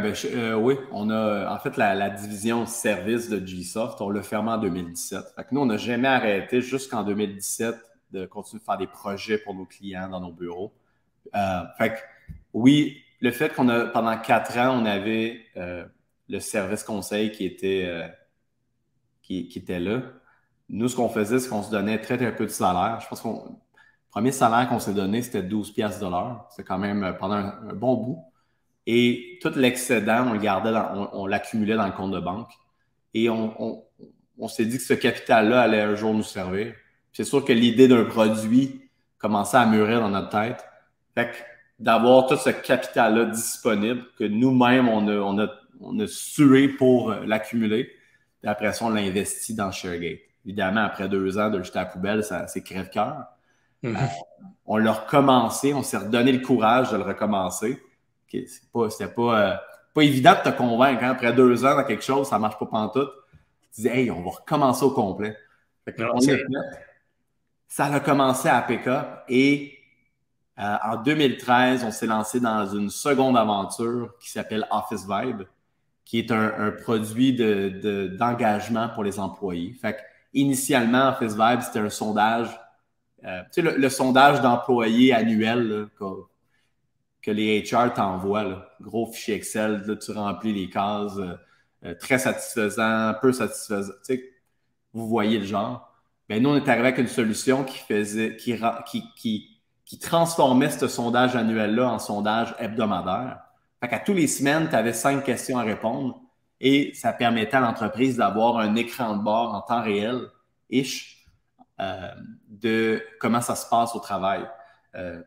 oui, on a en fait la division service de GSoft, on l'a fermé en 2017. Fait que nous, on n'a jamais arrêté jusqu'en 2017 de continuer de faire des projets pour nos clients dans nos bureaux. Fait que oui, le fait qu'on a pendant 4 ans, on avait le service conseil qui était là. Nous, ce qu'on faisait, c'est qu'on se donnait très, très peu de salaire. Je pense que le premier salaire qu'on s'est donné, c'était 12 piastres de l'heure. C'est quand même pendant un bon bout. Et tout l'excédent, on le gardait, on l'accumulait dans le compte de banque. Et on s'est dit que ce capital-là allait un jour nous servir. C'est sûr que l'idée d'un produit commençait à mûrir dans notre tête. Fait que d'avoir tout ce capital-là disponible, que nous-mêmes, on a sué pour l'accumuler. Et après ça, on l'a investi dans ShareGate. Évidemment, après 2 ans de le jeter à la poubelle, c'est crève-cœur. On l'a recommencé, on s'est redonné le courage de le recommencer. C'était pas évident de te convaincre. Hein? Après 2 ans dans quelque chose, ça ne marche pas pantoute. Tu dis, hey, on va recommencer au complet. On l'a fait. Ça a commencé à APK et en 2013, on s'est lancé dans une seconde aventure qui s'appelle Office Vibe, qui est un produit d'engagement pour les employés. Fait que, initialement, Office Vibe, c'était un sondage sais, le sondage d'employés annuel là, que les HR t'envoient, là, gros fichier Excel, là, tu remplis les cases, très satisfaisant, peu satisfaisant. Tu sais, vous voyez le genre. Ben, nous, on est arrivé avec une solution qui transformait ce sondage annuel-là en sondage hebdomadaire. Fait qu'à tous les semaines, tu avais 5 questions à répondre et ça permettait à l'entreprise d'avoir un écran de bord en temps réel, ish, de comment ça se passe au travail,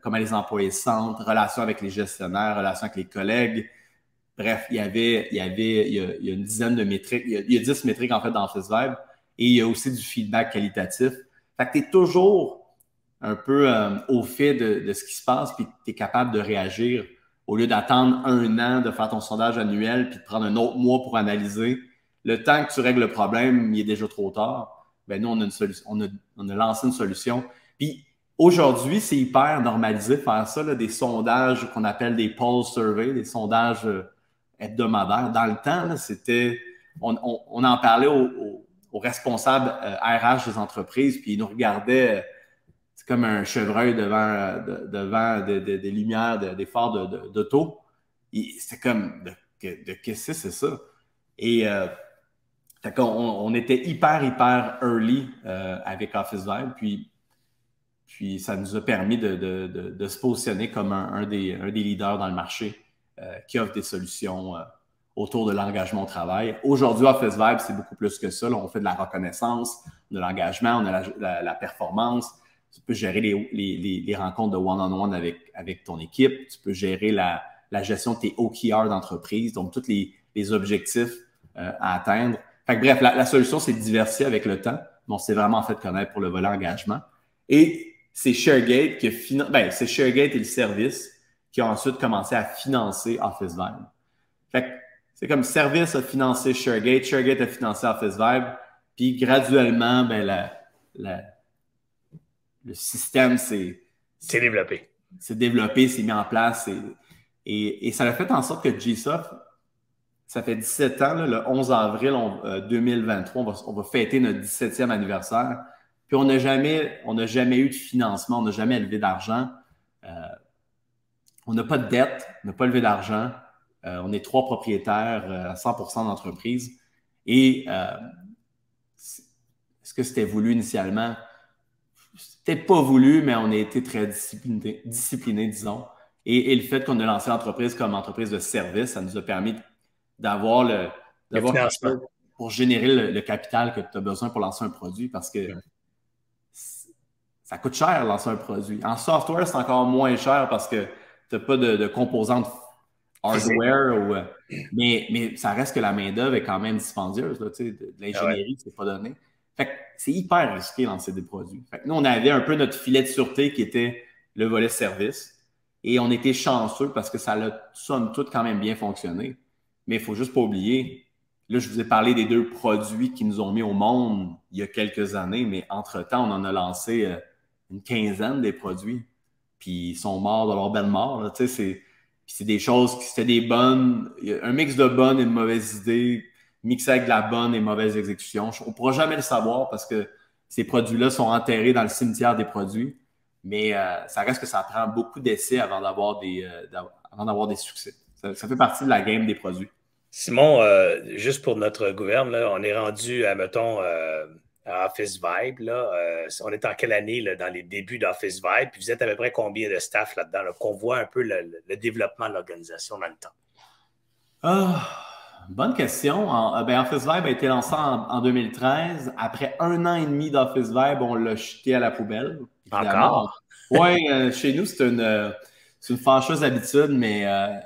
comment les employés se sentent, relations avec les gestionnaires, relations avec les collègues. Bref, il y a une dizaine de métriques, il y a 10 métriques en fait dans Office Vibe et il y a aussi du feedback qualitatif. Fait que tu es toujours un peu au fait de ce qui se passe puis tu es capable de réagir au lieu d'attendre un an de faire ton sondage annuel puis de prendre un autre mois pour analyser. Le temps que tu règles le problème, il est déjà trop tard. Ben nous, on a une solution, on a lancé une solution. Puis aujourd'hui, c'est hyper normalisé de faire ça, là, des sondages qu'on appelle des poll surveys, des sondages hebdomadaires. Dans le temps, c'était, on en parlait aux responsables RH des entreprises, puis ils nous regardaient c'est comme un chevreuil devant des lumières, des phares d'auto. C'est comme, de qu'est-ce que c'est ça? Et on était hyper early avec Office Vibe, puis ça nous a permis de se positionner comme un des leaders dans le marché qui offre des solutions autour de l'engagement au travail. Aujourd'hui, Office Vibe, c'est beaucoup plus que ça. Là, on fait de la reconnaissance, on a l'engagement, on a la performance. Tu peux gérer les rencontres de one-on-one avec ton équipe. Tu peux gérer la gestion de tes OKR d'entreprise, donc tous les objectifs à atteindre. Fait que, bref, la solution, c'est de diversifier avec le temps. Mais on s'est vraiment fait connaître pour le volet engagement. Et c'est ShareGate c'est ShareGate et le service qui ont ensuite commencé à financer Office Vibe. Fait que c'est comme service a financé ShareGate, ShareGate a financé Office Vibe, puis graduellement, ben le système s'est développé. C'est développé, c'est mis en place. Et ça a fait en sorte que GSoft, ça fait 17 ans, là, le 11 avril 2023, on va fêter notre 17e anniversaire. Puis on n'a jamais eu de financement, on n'a jamais levé d'argent. On n'a pas de dette, on n'a pas levé d'argent. On est 3 propriétaires à 100% d'entreprise. Et est-ce que c'était voulu initialement? C'était peut-être pas voulu, mais on a été très discipliné, disons. Et le fait qu'on a lancé l'entreprise comme entreprise de service, ça nous a permis d'avoir le financement pour générer le capital que tu as besoin pour lancer un produit parce que ça coûte cher lancer un produit. En software, c'est encore moins cher parce que tu n'as pas de composantes hardware, mais ça reste que la main-d'œuvre est quand même dispendieuse. Là, de l'ingénierie, c'est pas donné. Fait que c'est hyper risqué de lancer des produits. Fait que nous, on avait un peu notre filet de sûreté qui était le volet service. Et on était chanceux parce que ça a, somme toute, quand même bien fonctionné. Mais il ne faut juste pas oublier, là, je vous ai parlé des 2 produits qui nous ont mis au monde il y a quelques années, mais entre-temps, on en a lancé une quinzaine des produits. Puis ils sont morts de leur belle mort. C'est des choses qui c'était un mix de bonnes et de mauvaises idées, mixé avec de la bonne et mauvaise exécution. On ne pourra jamais le savoir parce que ces produits-là sont enterrés dans le cimetière des produits. Mais ça reste que ça prend beaucoup d'essais avant d'avoir des succès. Ça fait partie de la game des produits. Simon, juste pour notre gouverne, là, on est rendu, mettons, à Office Vibe. Là, on est en quelle année là, dans les débuts d'Office Vibe? Puis vous êtes à peu près combien de staff là-dedans? Là, qu'on voit un peu le développement de l'organisation dans le temps. Bonne question. Office Vibe a été lancé en 2013. Après 1 an et demi d'Office Vibe, on l'a jeté à la poubelle. Encore? Oui, chez nous, c'est une fâcheuse habitude, mais la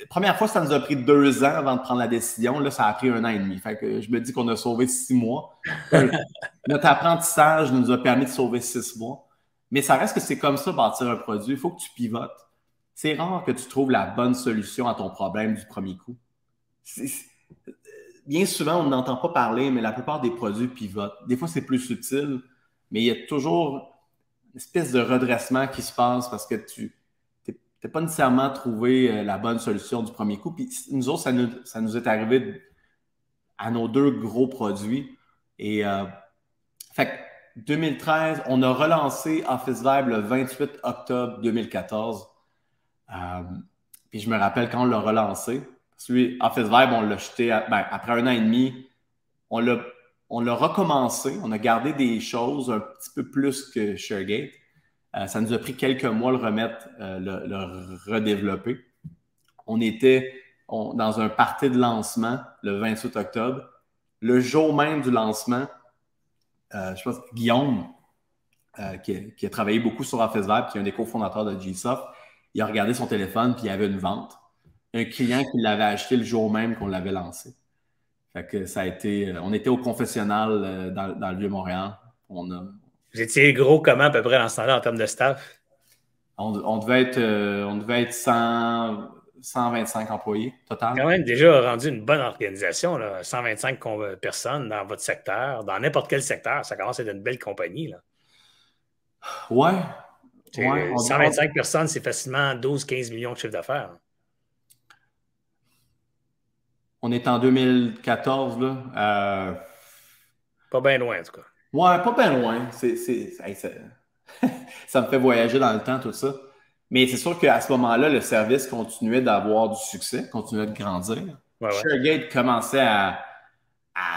première fois, ça nous a pris 2 ans avant de prendre la décision. Là, ça a pris 1 an et demi. Fait que je me dis qu'on a sauvé 6 mois. Notre apprentissage nous a permis de sauver 6 mois. Mais ça reste que c'est comme ça, bâtir un produit. Il faut que tu pivotes. C'est rare que tu trouves la bonne solution à ton problème du premier coup. Bien souvent, on n'entend pas parler, mais la plupart des produits pivotent. Des fois, c'est plus subtil, mais il y a toujours une espèce de redressement qui se passe parce que tu n'as pas nécessairement trouvé la bonne solution du premier coup. Puis nous autres, ça nous est arrivé à nos 2 gros produits. Et fait 2013, on a relancé Office Vibe le 28 octobre 2014. Puis je me rappelle quand on l'a relancé. Parce que lui, Office Vibe, on l'a jeté après 1 an et demi. On l'a recommencé. On a gardé des choses un petit peu plus que ShareGate. Ça nous a pris quelques mois le remettre, le redévelopper. On était dans un party de lancement le 28 octobre. Le jour même du lancement, je pense que Guillaume, qui a travaillé beaucoup sur Office Vibe, qui est un des cofondateurs de GSoft, il a regardé son téléphone puis il y avait une vente. Un client qui l'avait acheté le jour même qu'on l'avait lancé. Fait que ça a été. On était au confessionnal dans le Vieux-Montréal. Vous étiez gros comment à peu près dans ce temps-là en termes de staff? On devait être 125 employés total. Quand même déjà rendu une bonne organisation, là. 125 personnes dans votre secteur, dans n'importe quel secteur. Ça commence à être une belle compagnie, là. Ouais. 125 personnes, c'est facilement 12-15 millions de chiffre d'affaires. On est en 2014, là. Pas bien loin, en tout cas. Ouais, pas bien loin. Ça me fait voyager dans le temps, tout ça. Mais c'est sûr qu'à ce moment-là, le service continuait d'avoir du succès, continuait de grandir. ShareGate commençait à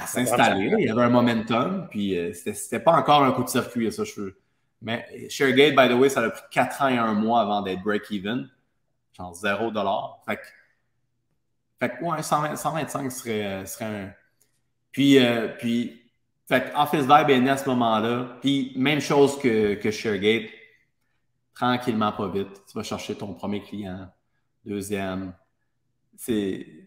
s'installer. Il y avait un momentum, puis c'était pas encore un coup de circuit, ça, Mais ShareGate, by the way, ça a pris 4 ans et 1 mois avant d'être break-even. Genre $0. Fait que ouais, 125 serait un. Puis fait que Office Vibe est né à ce moment-là. Puis même chose que ShareGate. Tranquillement, pas vite. Tu vas chercher ton premier client, deuxième. J'ai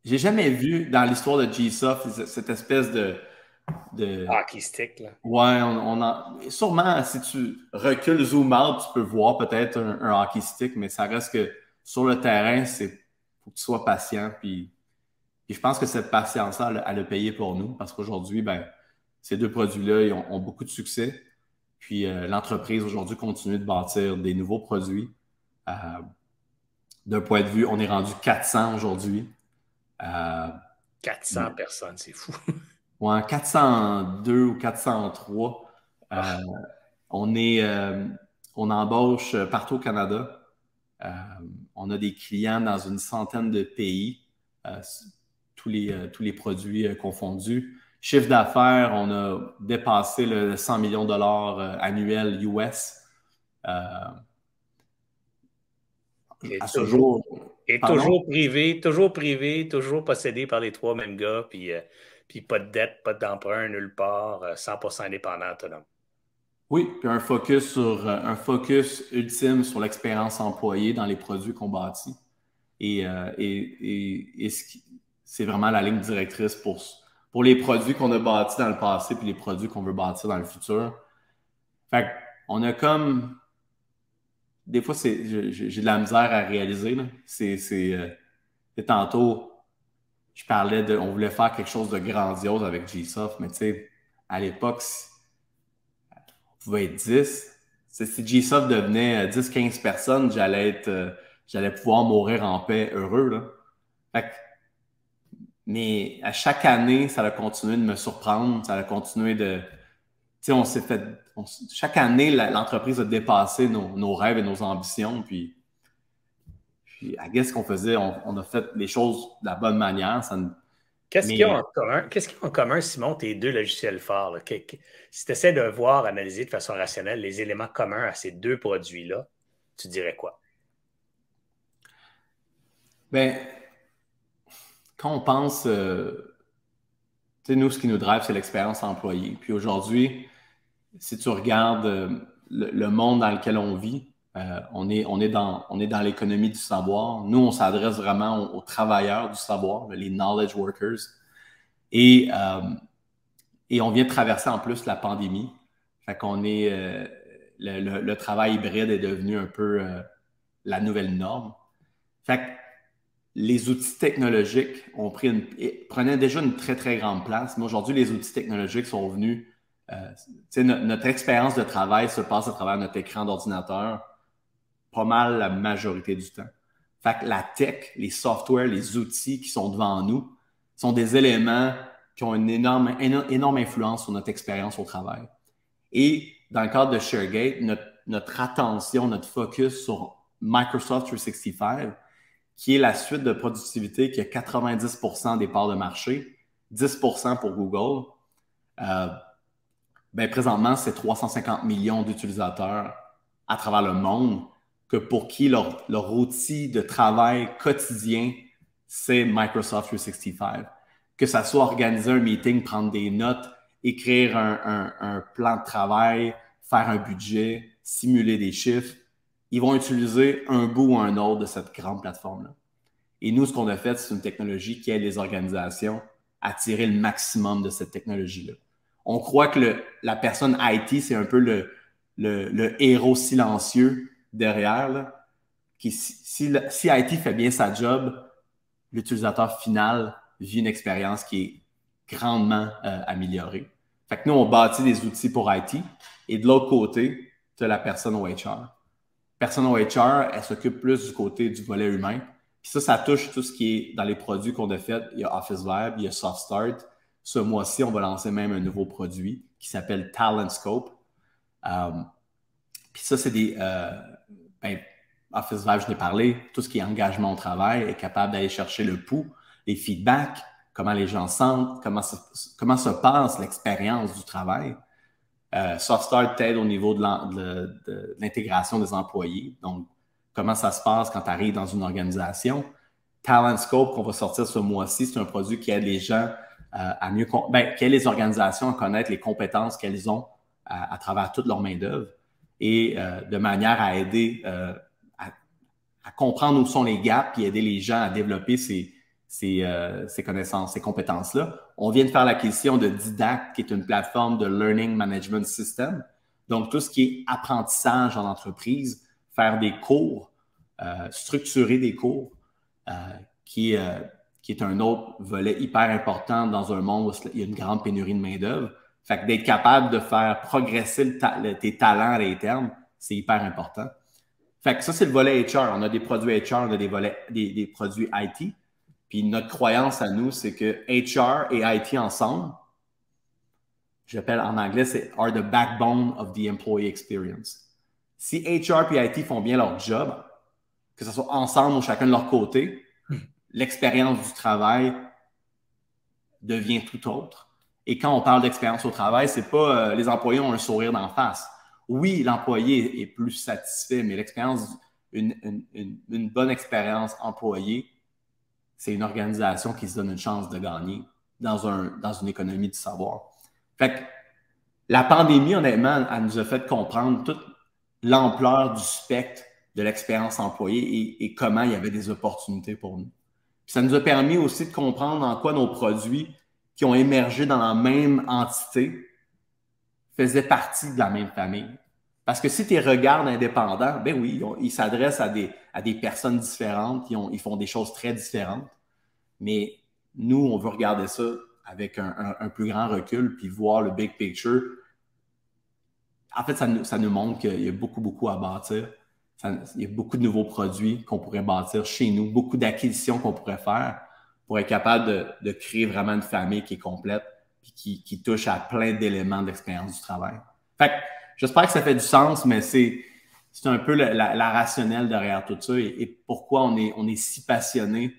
jamais vu dans l'histoire de GSoft cette espèce de hockey stick, là. Ouais, sûrement, si tu recules, zoom out, tu peux voir peut-être un hockey stick, mais ça reste que sur le terrain, faut que tu sois patient. Puis je pense que cette patience-là, elle a payé pour nous parce qu'aujourd'hui, ces deux produits-là, ils ont beaucoup de succès. Puis l'entreprise aujourd'hui continue de bâtir des nouveaux produits. D'un point de vue, on est rendu 400 aujourd'hui. 400 personnes, c'est fou. Ouais, 402 ou 403. On embauche partout au Canada. On a des clients dans une centaine de pays, tous les produits confondus. Chiffre d'affaires, on a dépassé le 100 millions de dollars annuels US. À ce jour. Et toujours privé, toujours possédé par les 3 mêmes gars, puis pas de dette, pas d'emprunt nulle part, 100% indépendant, autonome. Oui, puis un focus ultime sur l'expérience employée dans les produits qu'on bâtit. Et c'est vraiment la ligne directrice pour les produits qu'on a bâtis dans le passé puis les produits qu'on veut bâtir dans le futur. Fait qu'on a comme... Des fois, j'ai de la misère à réaliser. Tantôt, je parlais on voulait faire quelque chose de grandiose avec GSoft, mais tu sais, à l'époque, on pouvait être 10. Si GSoft devenait 10-15 personnes, j'allais pouvoir mourir en paix, heureux, là. Fait que, mais à chaque année, ça a continué de me surprendre, ça a continué de... Tu sais, on s'est fait... chaque année, l'entreprise a dépassé nos rêves et nos ambitions, puis I guess qu'on faisait, on a fait les choses de la bonne manière. Qu'est-ce qu'il y a en commun? Qu'est-ce qu'il y a en commun, Simon, tes deux logiciels forts, là? Si tu essaies de voir, analyser de façon rationnelle les éléments communs à ces deux produits-là, tu dirais quoi? Ben, quand on pense, tu sais, nous, ce qui nous drive, c'est l'expérience employée. Puis aujourd'hui, si tu regardes le monde dans lequel on vit, on est dans l'économie du savoir. Nous, on s'adresse vraiment aux travailleurs du savoir, les knowledge workers. Et on vient de traverser en plus la pandémie. Fait qu'on est... le travail hybride est devenu un peu la nouvelle norme. Fait que les outils technologiques prenaient déjà une très, très grande place. Mais aujourd'hui, les outils technologiques sont venus... notre expérience de travail se passe à travers notre écran d'ordinateur pas mal la majorité du temps. Fait que la tech, les softwares, les outils qui sont devant nous sont des éléments qui ont une énorme influence sur notre expérience au travail. Et dans le cadre de ShareGate, notre attention, notre focus sur Microsoft 365, qui est la suite de productivité qui a 90% des parts de marché, 10% pour Google. Présentement, c'est 350 millions d'utilisateurs à travers le monde pour qui leur outil de travail quotidien, c'est Microsoft 365. Que ça soit organiser un meeting, prendre des notes, écrire un plan de travail, faire un budget, simuler des chiffres, ils vont utiliser un bout ou un autre de cette grande plateforme-là. Et nous, ce qu'on a fait, c'est une technologie qui aide les organisations à tirer le maximum de cette technologie-là. On croit que la personne IT, c'est un peu le héros silencieux derrière, là, si IT fait bien sa job, l'utilisateur final vit une expérience qui est grandement améliorée. Fait que nous, on bâtit des outils pour IT et de l'autre côté, tu as la personne au HR. La personne au HR, elle s'occupe plus du côté du volet humain. Puis ça touche tout ce qui est dans les produits qu'on a fait. Il y a Office Vibe, il y a Soft Start. Ce mois-ci, on va lancer même un nouveau produit qui s'appelle Talent Scope. Puis ça, c'est des... Office Vibe, je l'ai parlé, tout ce qui est engagement au travail, est capable d'aller chercher le pouls, les feedbacks, comment les gens sentent, comment se passe l'expérience du travail. Soft Start t'aide au niveau de l'intégration des employés. Donc, comment ça se passe quand tu arrives dans une organisation. Talent Scope qu'on va sortir ce mois-ci, c'est un produit qui aide les gens à mieux... qui aide les organisations à connaître les compétences qu'elles ont à travers toute leur main-d'œuvre et de manière à aider à comprendre où sont les gaps et aider les gens à développer ces connaissances, ces compétences-là. On vient de faire l'acquisition de Didact, qui est une plateforme de Learning Management System. Donc, tout ce qui est apprentissage en entreprise, faire des cours, structurer des cours, qui est un autre volet hyper important dans un monde où il y a une grande pénurie de main-d'œuvre. Fait que d'être capable de faire progresser tes talents à l'interne, c'est hyper important. Fait que ça, c'est le volet HR. On a des produits HR, on a des produits IT. Puis notre croyance à nous, c'est que HR et IT ensemble, j'appelle en anglais, c'est « are the backbone of the employee experience ». Si HR et IT font bien leur job, que ce soit ensemble ou chacun de leur côté, l'expérience du travail devient tout autre. Et quand on parle d'expérience au travail, c'est pas les employés ont un sourire d'en face. Oui, l'employé est plus satisfait, mais l'expérience, une bonne expérience employée, c'est une organisation qui se donne une chance de gagner dans une économie du savoir. Fait que la pandémie, honnêtement, elle nous a fait comprendre toute l'ampleur du spectre de l'expérience employée et comment il y avait des opportunités pour nous. Puis ça nous a permis aussi de comprendre en quoi nos produits qui ont émergé dans la même entité faisaient partie de la même famille. Parce que si tu les regardes indépendants, ben oui, ils s'adressent à des personnes différentes, ils font des choses très différentes. Mais nous, on veut regarder ça avec un plus grand recul puis voir le big picture. En fait, ça nous montre qu'il y a beaucoup, beaucoup à bâtir. Il y a beaucoup de nouveaux produits qu'on pourrait bâtir chez nous, beaucoup d'acquisitions qu'on pourrait faire pour être capable de créer vraiment une famille qui est complète et qui touche à plein d'éléments d'expérience du travail. Fait que j'espère que ça fait du sens, mais c'est un peu la rationnelle derrière tout ça et pourquoi on est si passionné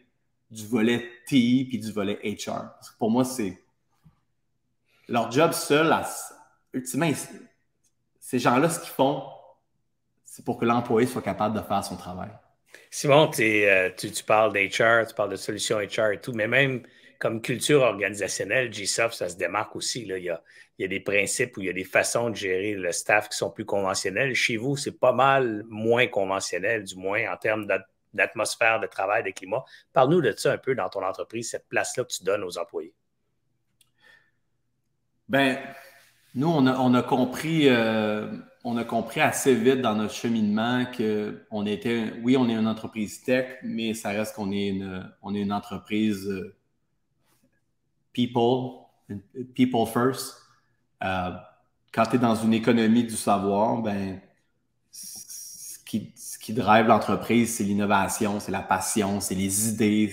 du volet TI puis du volet HR. Parce que pour moi, c'est leur job seul, ultimement, ces gens-là, ce qu'ils font, c'est pour que l'employé soit capable de faire son travail. Simon, tu parles d'HR, tu parles de solutions HR et tout, mais même comme culture organisationnelle, GSoft, ça se démarque aussi. Là. Il y a des principes où il y a des façons de gérer le staff qui sont plus conventionnelles. Chez vous, c'est pas mal moins conventionnel, du moins en termes d'atmosphère de travail, de climat. Parle-nous de ça un peu dans ton entreprise, cette place-là que tu donnes aux employés. Ben, nous, on a compris assez vite dans notre cheminement qu'on était, oui, on est une entreprise tech, mais ça reste qu'on est une entreprise people first. Quand tu es dans une économie du savoir, ben, ce qui drive l'entreprise, c'est l'innovation, c'est la passion, c'est les idées,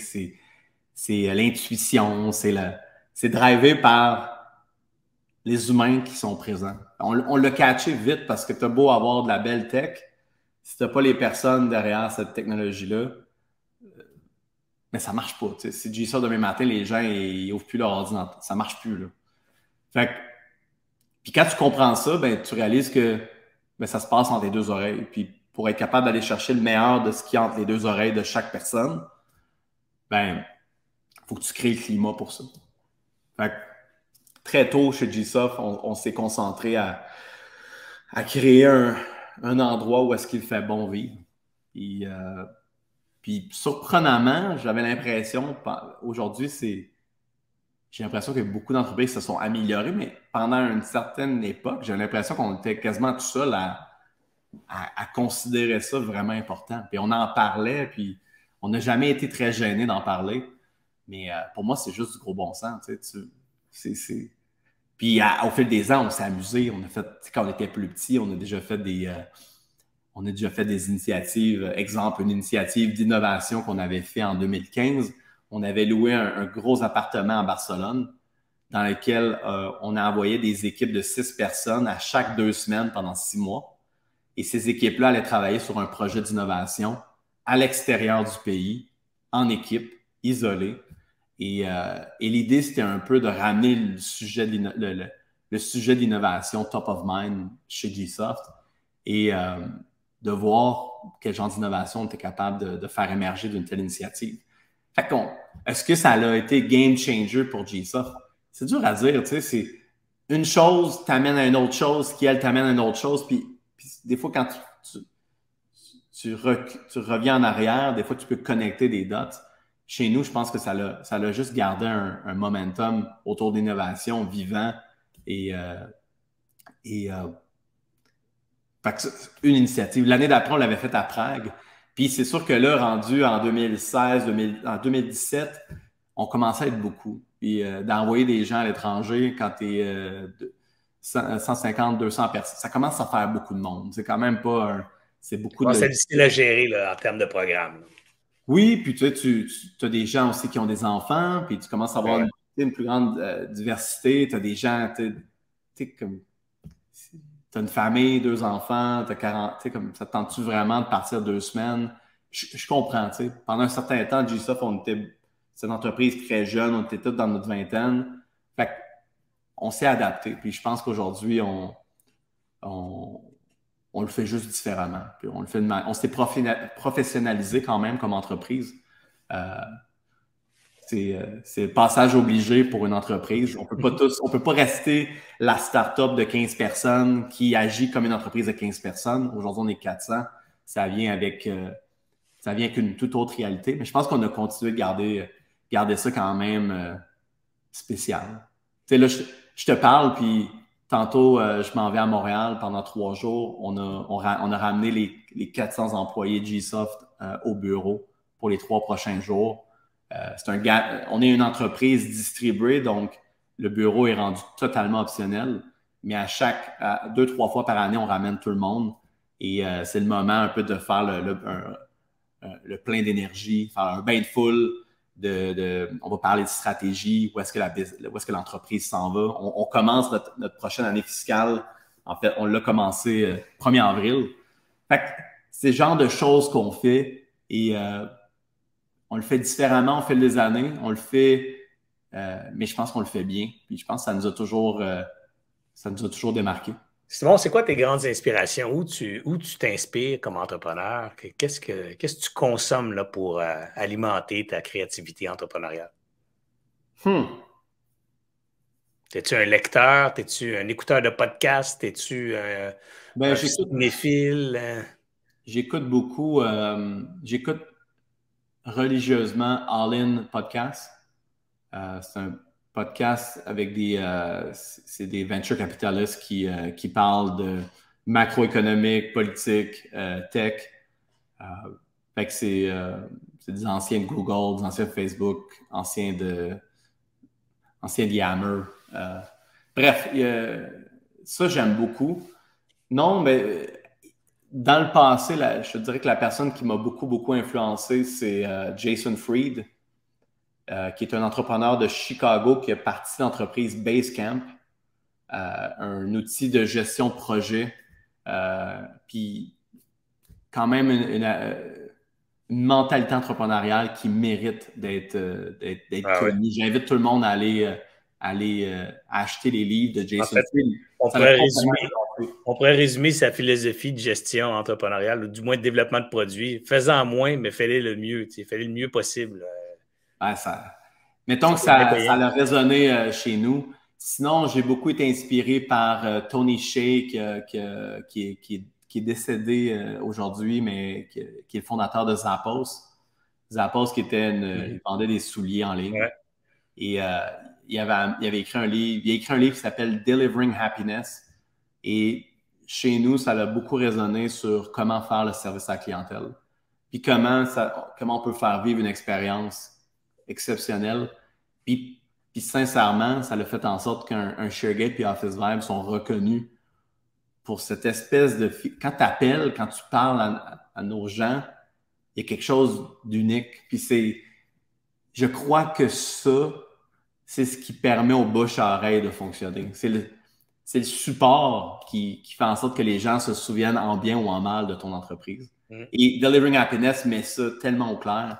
c'est l'intuition, c'est drivé par les humains qui sont présents. On l'a catché vite parce que tu as beau avoir de la belle tech, si tu n'as pas les personnes derrière cette technologie-là, mais ça marche pas. Tu sais. Si tu dis ça demain matin, les gens ils ouvrent plus leur ordinateur. Ça marche plus. Là. Fait que, puis quand tu comprends ça, ben, tu réalises que ben, ça se passe entre les deux oreilles. Puis pour être capable d'aller chercher le meilleur de ce qu'il y a entre les deux oreilles de chaque personne, ben, faut que tu crées le climat pour ça. Fait que, très tôt chez GSoft, on s'est concentré à créer un endroit où est-ce qu'il fait bon vivre. Puis surprenamment, j'avais l'impression, aujourd'hui, j'ai l'impression que beaucoup d'entreprises se sont améliorées, mais pendant une certaine époque, j'ai l'impression qu'on était quasiment tout seul à considérer ça vraiment important. Puis on en parlait, puis on n'a jamais été très gêné d'en parler. Mais pour moi, c'est juste du gros bon sens. Puis au fil des ans, on s'est amusé. On a fait, quand on était plus petit, on a déjà fait des initiatives. Exemple, une initiative d'innovation qu'on avait fait en 2015. On avait loué un gros appartement à Barcelone dans lequel on a envoyé des équipes de 6 personnes à chaque 2 semaines pendant 6 mois. Et ces équipes-là allaient travailler sur un projet d'innovation à l'extérieur du pays, en équipe, isolée. Et l'idée, c'était un peu de ramener le sujet de l'innovation top of mind chez GSoft et de voir quel genre d'innovation on était capable de faire émerger d'une telle initiative. Fait qu'on, est-ce que ça a été game changer pour GSoft? C'est dur à dire, tu sais, c'est une chose t'amène à une autre chose, qui elle t'amène à une autre chose, puis des fois quand tu reviens en arrière, des fois tu peux connecter des dots. Chez nous, je pense que ça l'a juste gardé un momentum autour d'innovation vivant et fait que une initiative. L'année d'après, on l'avait faite à Prague. Puis c'est sûr que là, rendu en 2016, en 2017, on commençait à être beaucoup. Puis d'envoyer des gens à l'étranger quand tu es 150, 200 personnes, ça commence à faire beaucoup de monde. C'est quand même pas c'est beaucoup de... C'est difficile à gérer là, en termes de programme. Oui, puis tu sais, tu as des gens aussi qui ont des enfants, puis tu commences à avoir une plus grande diversité. Tu as des gens, tu sais, comme... Tu as une famille, 2 enfants, tu as 40, tu sais, comme ça te tente-tu vraiment de partir 2 semaines? Je comprends, tu sais. Pendant un certain temps, GSoft, c'est une entreprise très jeune, on était tous dans notre vingtaine. Fait on s'est adapté. Puis je pense qu'aujourd'hui, on le fait juste différemment. Puis on s'est professionnalisé quand même comme entreprise. C'est le passage obligé pour une entreprise. On peut pas rester la start-up de 15 personnes qui agit comme une entreprise de 15 personnes. Aujourd'hui, on est 400. Ça vient avec une toute autre réalité. Mais je pense qu'on a continué de garder ça quand même spécial. Tu sais, là, je te parle, puis tantôt, je m'en vais à Montréal pendant 3 jours. On a ramené les 400 employés de GSoft au bureau pour les 3 prochains jours. On est une entreprise distribuée, donc le bureau est rendu totalement optionnel. Mais à 2-3 fois par année, on ramène tout le monde. Et c'est le moment un peu de faire le plein d'énergie, faire un bain de foule. On va parler de stratégie, où est-ce que l'entreprise s'en va. On commence notre prochaine année fiscale. En fait, on l'a commencé 1er avril. Fait que c'est le genre de choses qu'on fait et on le fait différemment au fil des années. On le fait, mais je pense qu'on le fait bien. Puis je pense que ça nous a toujours démarqué. Simon, c'est quoi tes grandes inspirations? Où tu t'inspires comme entrepreneur? Qu'est-ce que tu consommes là, pour alimenter ta créativité entrepreneuriale? T'es-tu un lecteur? T'es-tu un écouteur de podcast? T'es-tu un cinéphile? J'écoute beaucoup. J'écoute religieusement All In Podcast. C'est un podcast avec c'est des venture capitalistes qui parlent de macroéconomique, politique, tech. Fait que c'est des anciens de Google, des anciens de Facebook, anciens de Yammer. Bref, ça, j'aime beaucoup. Non, mais dans le passé, je te dirais que la personne qui m'a beaucoup, beaucoup influencé, c'est Jason Fried, qui est un entrepreneur de Chicago qui a parti de l'entreprise Basecamp. un outil de gestion de projet, puis quand même une mentalité entrepreneuriale qui mérite d'être connue. J'invite tout le monde à aller acheter les livres de Jason Fried. On pourrait résumer sa philosophie de gestion entrepreneuriale, ou du moins de développement de produits. Fais-en moins, mais fais-le le mieux. Fais-le le mieux possible. Mettons que ça a résonné chez nous. Sinon, j'ai beaucoup été inspiré par Tony Hsieh, qui est décédé aujourd'hui, mais qui est le fondateur de Zappos. Zappos, qui était il vendait des souliers en ligne. Ouais. Et il avait écrit un livre. Il a écrit un livre qui s'appelle Delivering Happiness. Et chez nous, ça a beaucoup résonné sur comment faire le service à la clientèle. Puis comment on peut faire vivre une expérience exceptionnelle. Puis sincèrement, ça a fait en sorte qu'un ShareGate et Office Vibe sont reconnus pour cette espèce de... Quand tu appelles, quand tu parles à nos gens, il y a quelque chose d'unique. Puis je crois que ça, c'est ce qui permet au bouche à oreille de fonctionner. C'est le support qui fait en sorte que les gens se souviennent en bien ou en mal de ton entreprise. Et Delivering Happiness met ça tellement au clair.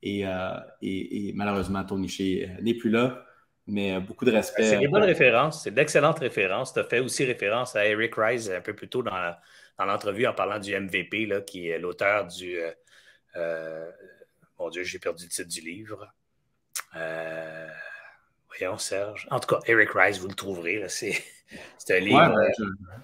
Et malheureusement, Tony Hsieh n'est plus là. Mais beaucoup de respect. C'est des bonnes références, c'est d'excellentes références. Tu as fait aussi référence à Eric Rice un peu plus tôt dans l'entrevue en parlant du MVP, là, qui est l'auteur du... mon Dieu, j'ai perdu le titre du livre. Voyons, Serge. En tout cas, Eric Rice, vous le trouverez. C'est un livre... Ouais,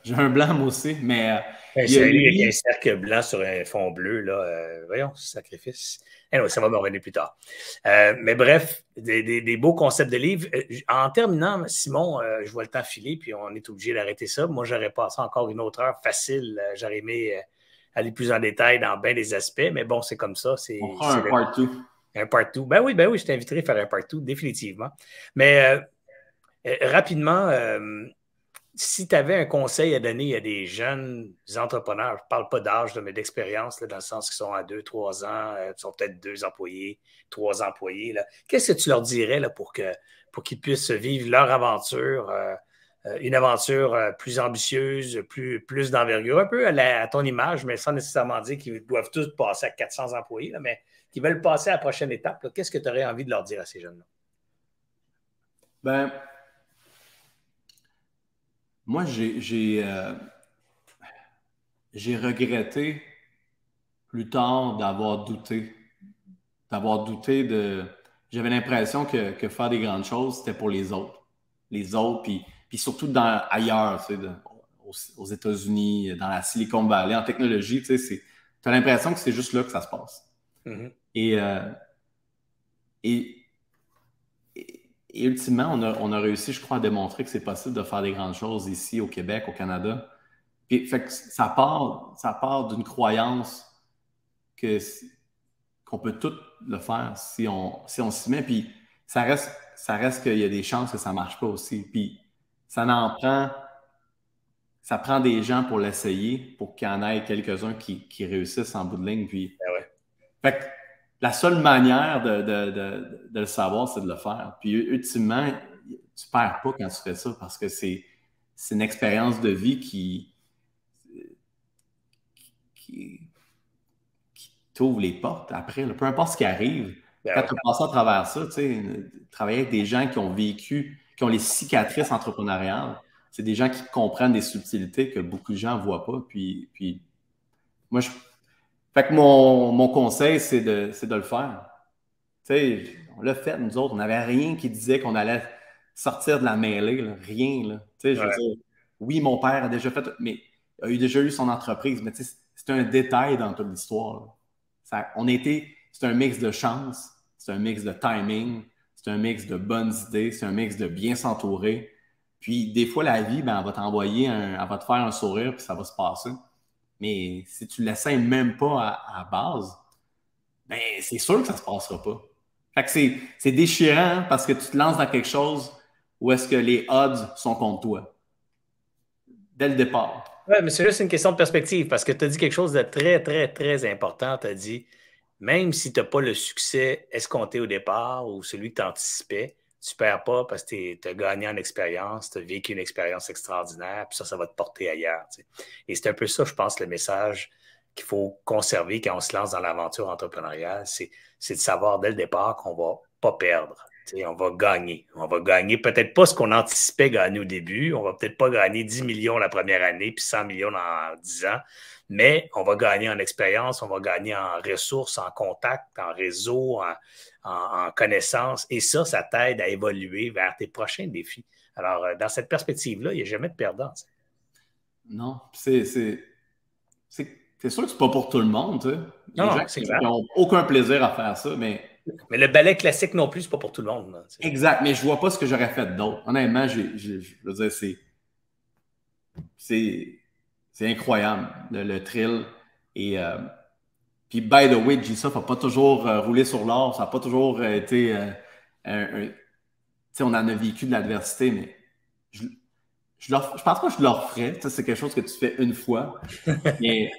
j'ai un blanc, moi aussi, mais... c'est un livre avec un cercle blanc sur un fond bleu. Là. Voyons, sacrifice. Anyway, ça va me revenir plus tard. Mais bref, des beaux concepts de livres. En terminant, Simon, je vois le temps filer, puis on est obligé d'arrêter ça. Moi, j'aurais passé encore une autre heure facile. J'aurais aimé aller plus en détail dans bien des aspects, mais bon, c'est comme ça. On fera un part 2. Un part 2. Ben oui, je t'inviterai à faire un part 2, définitivement. Mais rapidement, si tu avais un conseil à donner à des jeunes entrepreneurs, je ne parle pas d'âge, mais d'expérience, dans le sens qu'ils sont à 2-3 ans, ils sont peut-être 2 employés, 3 employés, qu'est-ce que tu leur dirais là, pour qu'ils puissent vivre leur aventure, une aventure plus ambitieuse, plus d'envergure, un peu à ton image, mais sans nécessairement dire qu'ils doivent tous passer à 400 employés, là, mais qui veulent passer à la prochaine étape, là, qu'est-ce que tu aurais envie de leur dire à ces jeunes-là? Ben, moi, j'ai regretté plus tard d'avoir douté. J'avais l'impression que faire des grandes choses, c'était pour les autres. Les autres, puis surtout ailleurs, tu sais, aux États-Unis, dans la Silicon Valley, en technologie, tu sais, t'as l'impression que c'est juste là que ça se passe. Mm-hmm. Et ultimement, on a réussi, je crois, à démontrer que c'est possible de faire des grandes choses ici au Québec, au Canada. Puis, fait que ça part d'une croyance qu'on peut tout le faire si on s'y met. Puis ça reste qu'il y a des chances que ça ne marche pas aussi. Puis ça prend des gens pour l'essayer, pour qu'il y en ait quelques-uns qui réussissent en bout de ligne. Puis, fait que la seule manière de le savoir, c'est de le faire. Puis ultimement, tu ne perds pas quand tu fais ça parce que c'est une expérience de vie qui t'ouvre les portes après. Là. Peu importe ce qui arrive, quand tu as passé à travers ça, tu sais, travailler avec des gens qui ont vécu, qui ont les cicatrices entrepreneuriales, c'est des gens qui comprennent des subtilités que beaucoup de gens ne voient pas. Puis moi, fait que mon conseil, c'est de le faire. Tu sais, on l'a fait, nous autres. On n'avait rien qui disait qu'on allait sortir de la mêlée. Là. Rien. Là. Tu sais, je veux dire, oui, mon père a déjà fait, mais il a déjà eu son entreprise. Mais tu sais, c'est un détail dans toute l'histoire. C'est un mix de chance, c'est un mix de timing, c'est un mix de bonnes idées, c'est un mix de bien s'entourer. Puis des fois, la vie, ben, elle va te faire un sourire, puis ça va se passer. Mais si tu ne l'essayes même pas à base, ben, c'est sûr que ça ne se passera pas. Fait que c'est déchirant parce que tu te lances dans quelque chose où est-ce que les odds sont contre toi. Dès le départ. Oui, mais c'est juste une question de perspective parce que tu as dit quelque chose de très, très, très important. Tu as dit, même si tu n'as pas le succès escompté au départ ou celui que tu anticipais, tu ne perds pas parce que tu as gagné en expérience, tu as vécu une expérience extraordinaire, puis ça va te porter ailleurs. Tu sais. Et c'est un peu ça, je pense, le message qu'il faut conserver quand on se lance dans l'aventure entrepreneuriale, c'est de savoir dès le départ qu'on ne va pas perdre. Tu sais, on va gagner. On va gagner peut-être pas ce qu'on anticipait gagner au début. On va peut-être pas gagner 10 millions la première année puis 100 millions dans 10 ans, mais on va gagner en expérience, on va gagner en ressources, en contact, en réseau, en connaissances. Et ça t'aide à évoluer vers tes prochains défis. Alors, dans cette perspective-là, il n'y a jamais de perdant. Tu sais. Non, c'est sûr que c'est pas pour tout le monde. Tu sais. Il y a des Non, gens c'est qui clair. n'ont aucun plaisir à faire ça, mais. Mais le ballet classique non plus, c'est pas pour tout le monde. Là, tu sais. Exact, mais je vois pas ce que j'aurais fait d'autre. Honnêtement, je veux dire, c'est incroyable, le thrill. Et puis, by the way, GSOF n'a pas toujours roulé sur l'or, ça n'a pas toujours été tu sais, on en a vécu de l'adversité, mais je pense pas que je leur ferais. C'est quelque chose que tu fais une fois, mais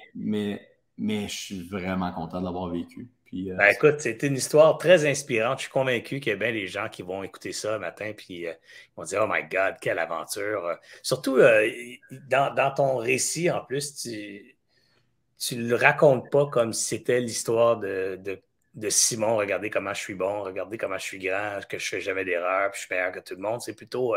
je suis vraiment content de l'avoir vécu. Puis, Ben, écoute, c'était une histoire très inspirante. Je suis convaincu qu'il y a bien des gens qui vont écouter ça le matin puis ils vont dire Oh my God, quelle aventure! Surtout dans ton récit, en plus, tu le racontes pas comme si c'était l'histoire de Simon. Regardez comment je suis bon, regardez comment je suis grand, que je fais jamais d'erreur, puis je suis meilleur que tout le monde. C'est plutôt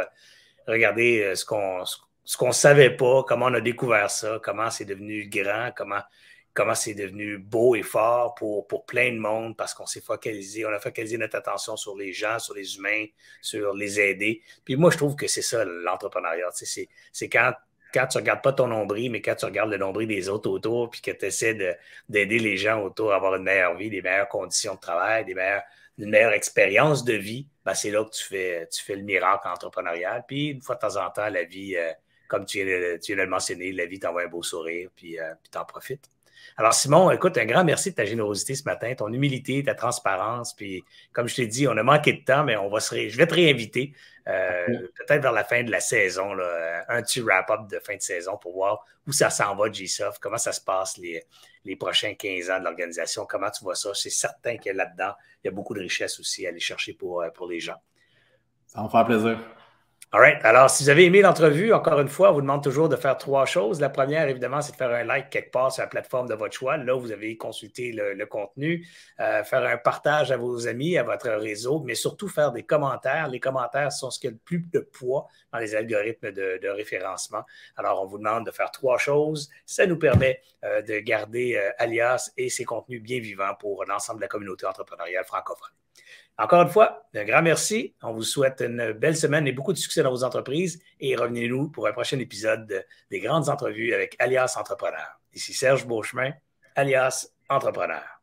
regardez ce qu'on savait pas, comment on a découvert ça, comment c'est devenu grand, comment c'est devenu beau et fort pour plein de monde parce qu'on s'est focalisé, on a focalisé notre attention sur les gens, sur les humains, sur les aider. Puis moi, je trouve que c'est ça l'entrepreneuriat. C'est quand tu ne regardes pas ton nombril, mais quand tu regardes le nombril des autres autour, puis que tu essaies d'aider les gens autour à avoir une meilleure vie, des meilleures conditions de travail, une meilleure expérience de vie, ben c'est là que tu fais le miracle entrepreneurial. Puis une fois de temps en temps, la vie, comme tu viens de le mentionner, la vie t'envoie un beau sourire, puis t'en profites. Alors, Simon, écoute, un grand merci de ta générosité ce matin, ton humilité, ta transparence. Puis, comme je t'ai dit, on a manqué de temps, mais je vais te réinviter peut-être vers la fin de la saison, là, un petit wrap-up de fin de saison pour voir où ça s'en va, GSOF, comment ça se passe les prochains 15 ans de l'organisation, comment tu vois ça. C'est certain que là-dedans, il y a beaucoup de richesses aussi à aller chercher pour les gens. ça va me faire plaisir. All right. Alors, si vous avez aimé l'entrevue, encore une fois, on vous demande toujours de faire 3 choses. La première, évidemment, c'est de faire un like quelque part sur la plateforme de votre choix. Là, vous avez consulté le contenu, faire un partage à vos amis, à votre réseau, mais surtout faire des commentaires. Les commentaires sont ce qui a le plus de poids dans les algorithmes de référencement. Alors, on vous demande de faire 3 choses. Ça nous permet de garder Alias et ses contenus bien vivants pour l'ensemble de la communauté entrepreneuriale francophone. Encore une fois, un grand merci. On vous souhaite une belle semaine et beaucoup de succès dans vos entreprises. Et revenez-nous pour un prochain épisode des grandes entrevues avec Alias Entrepreneur. Ici Serge Beauchemin, Alias Entrepreneur.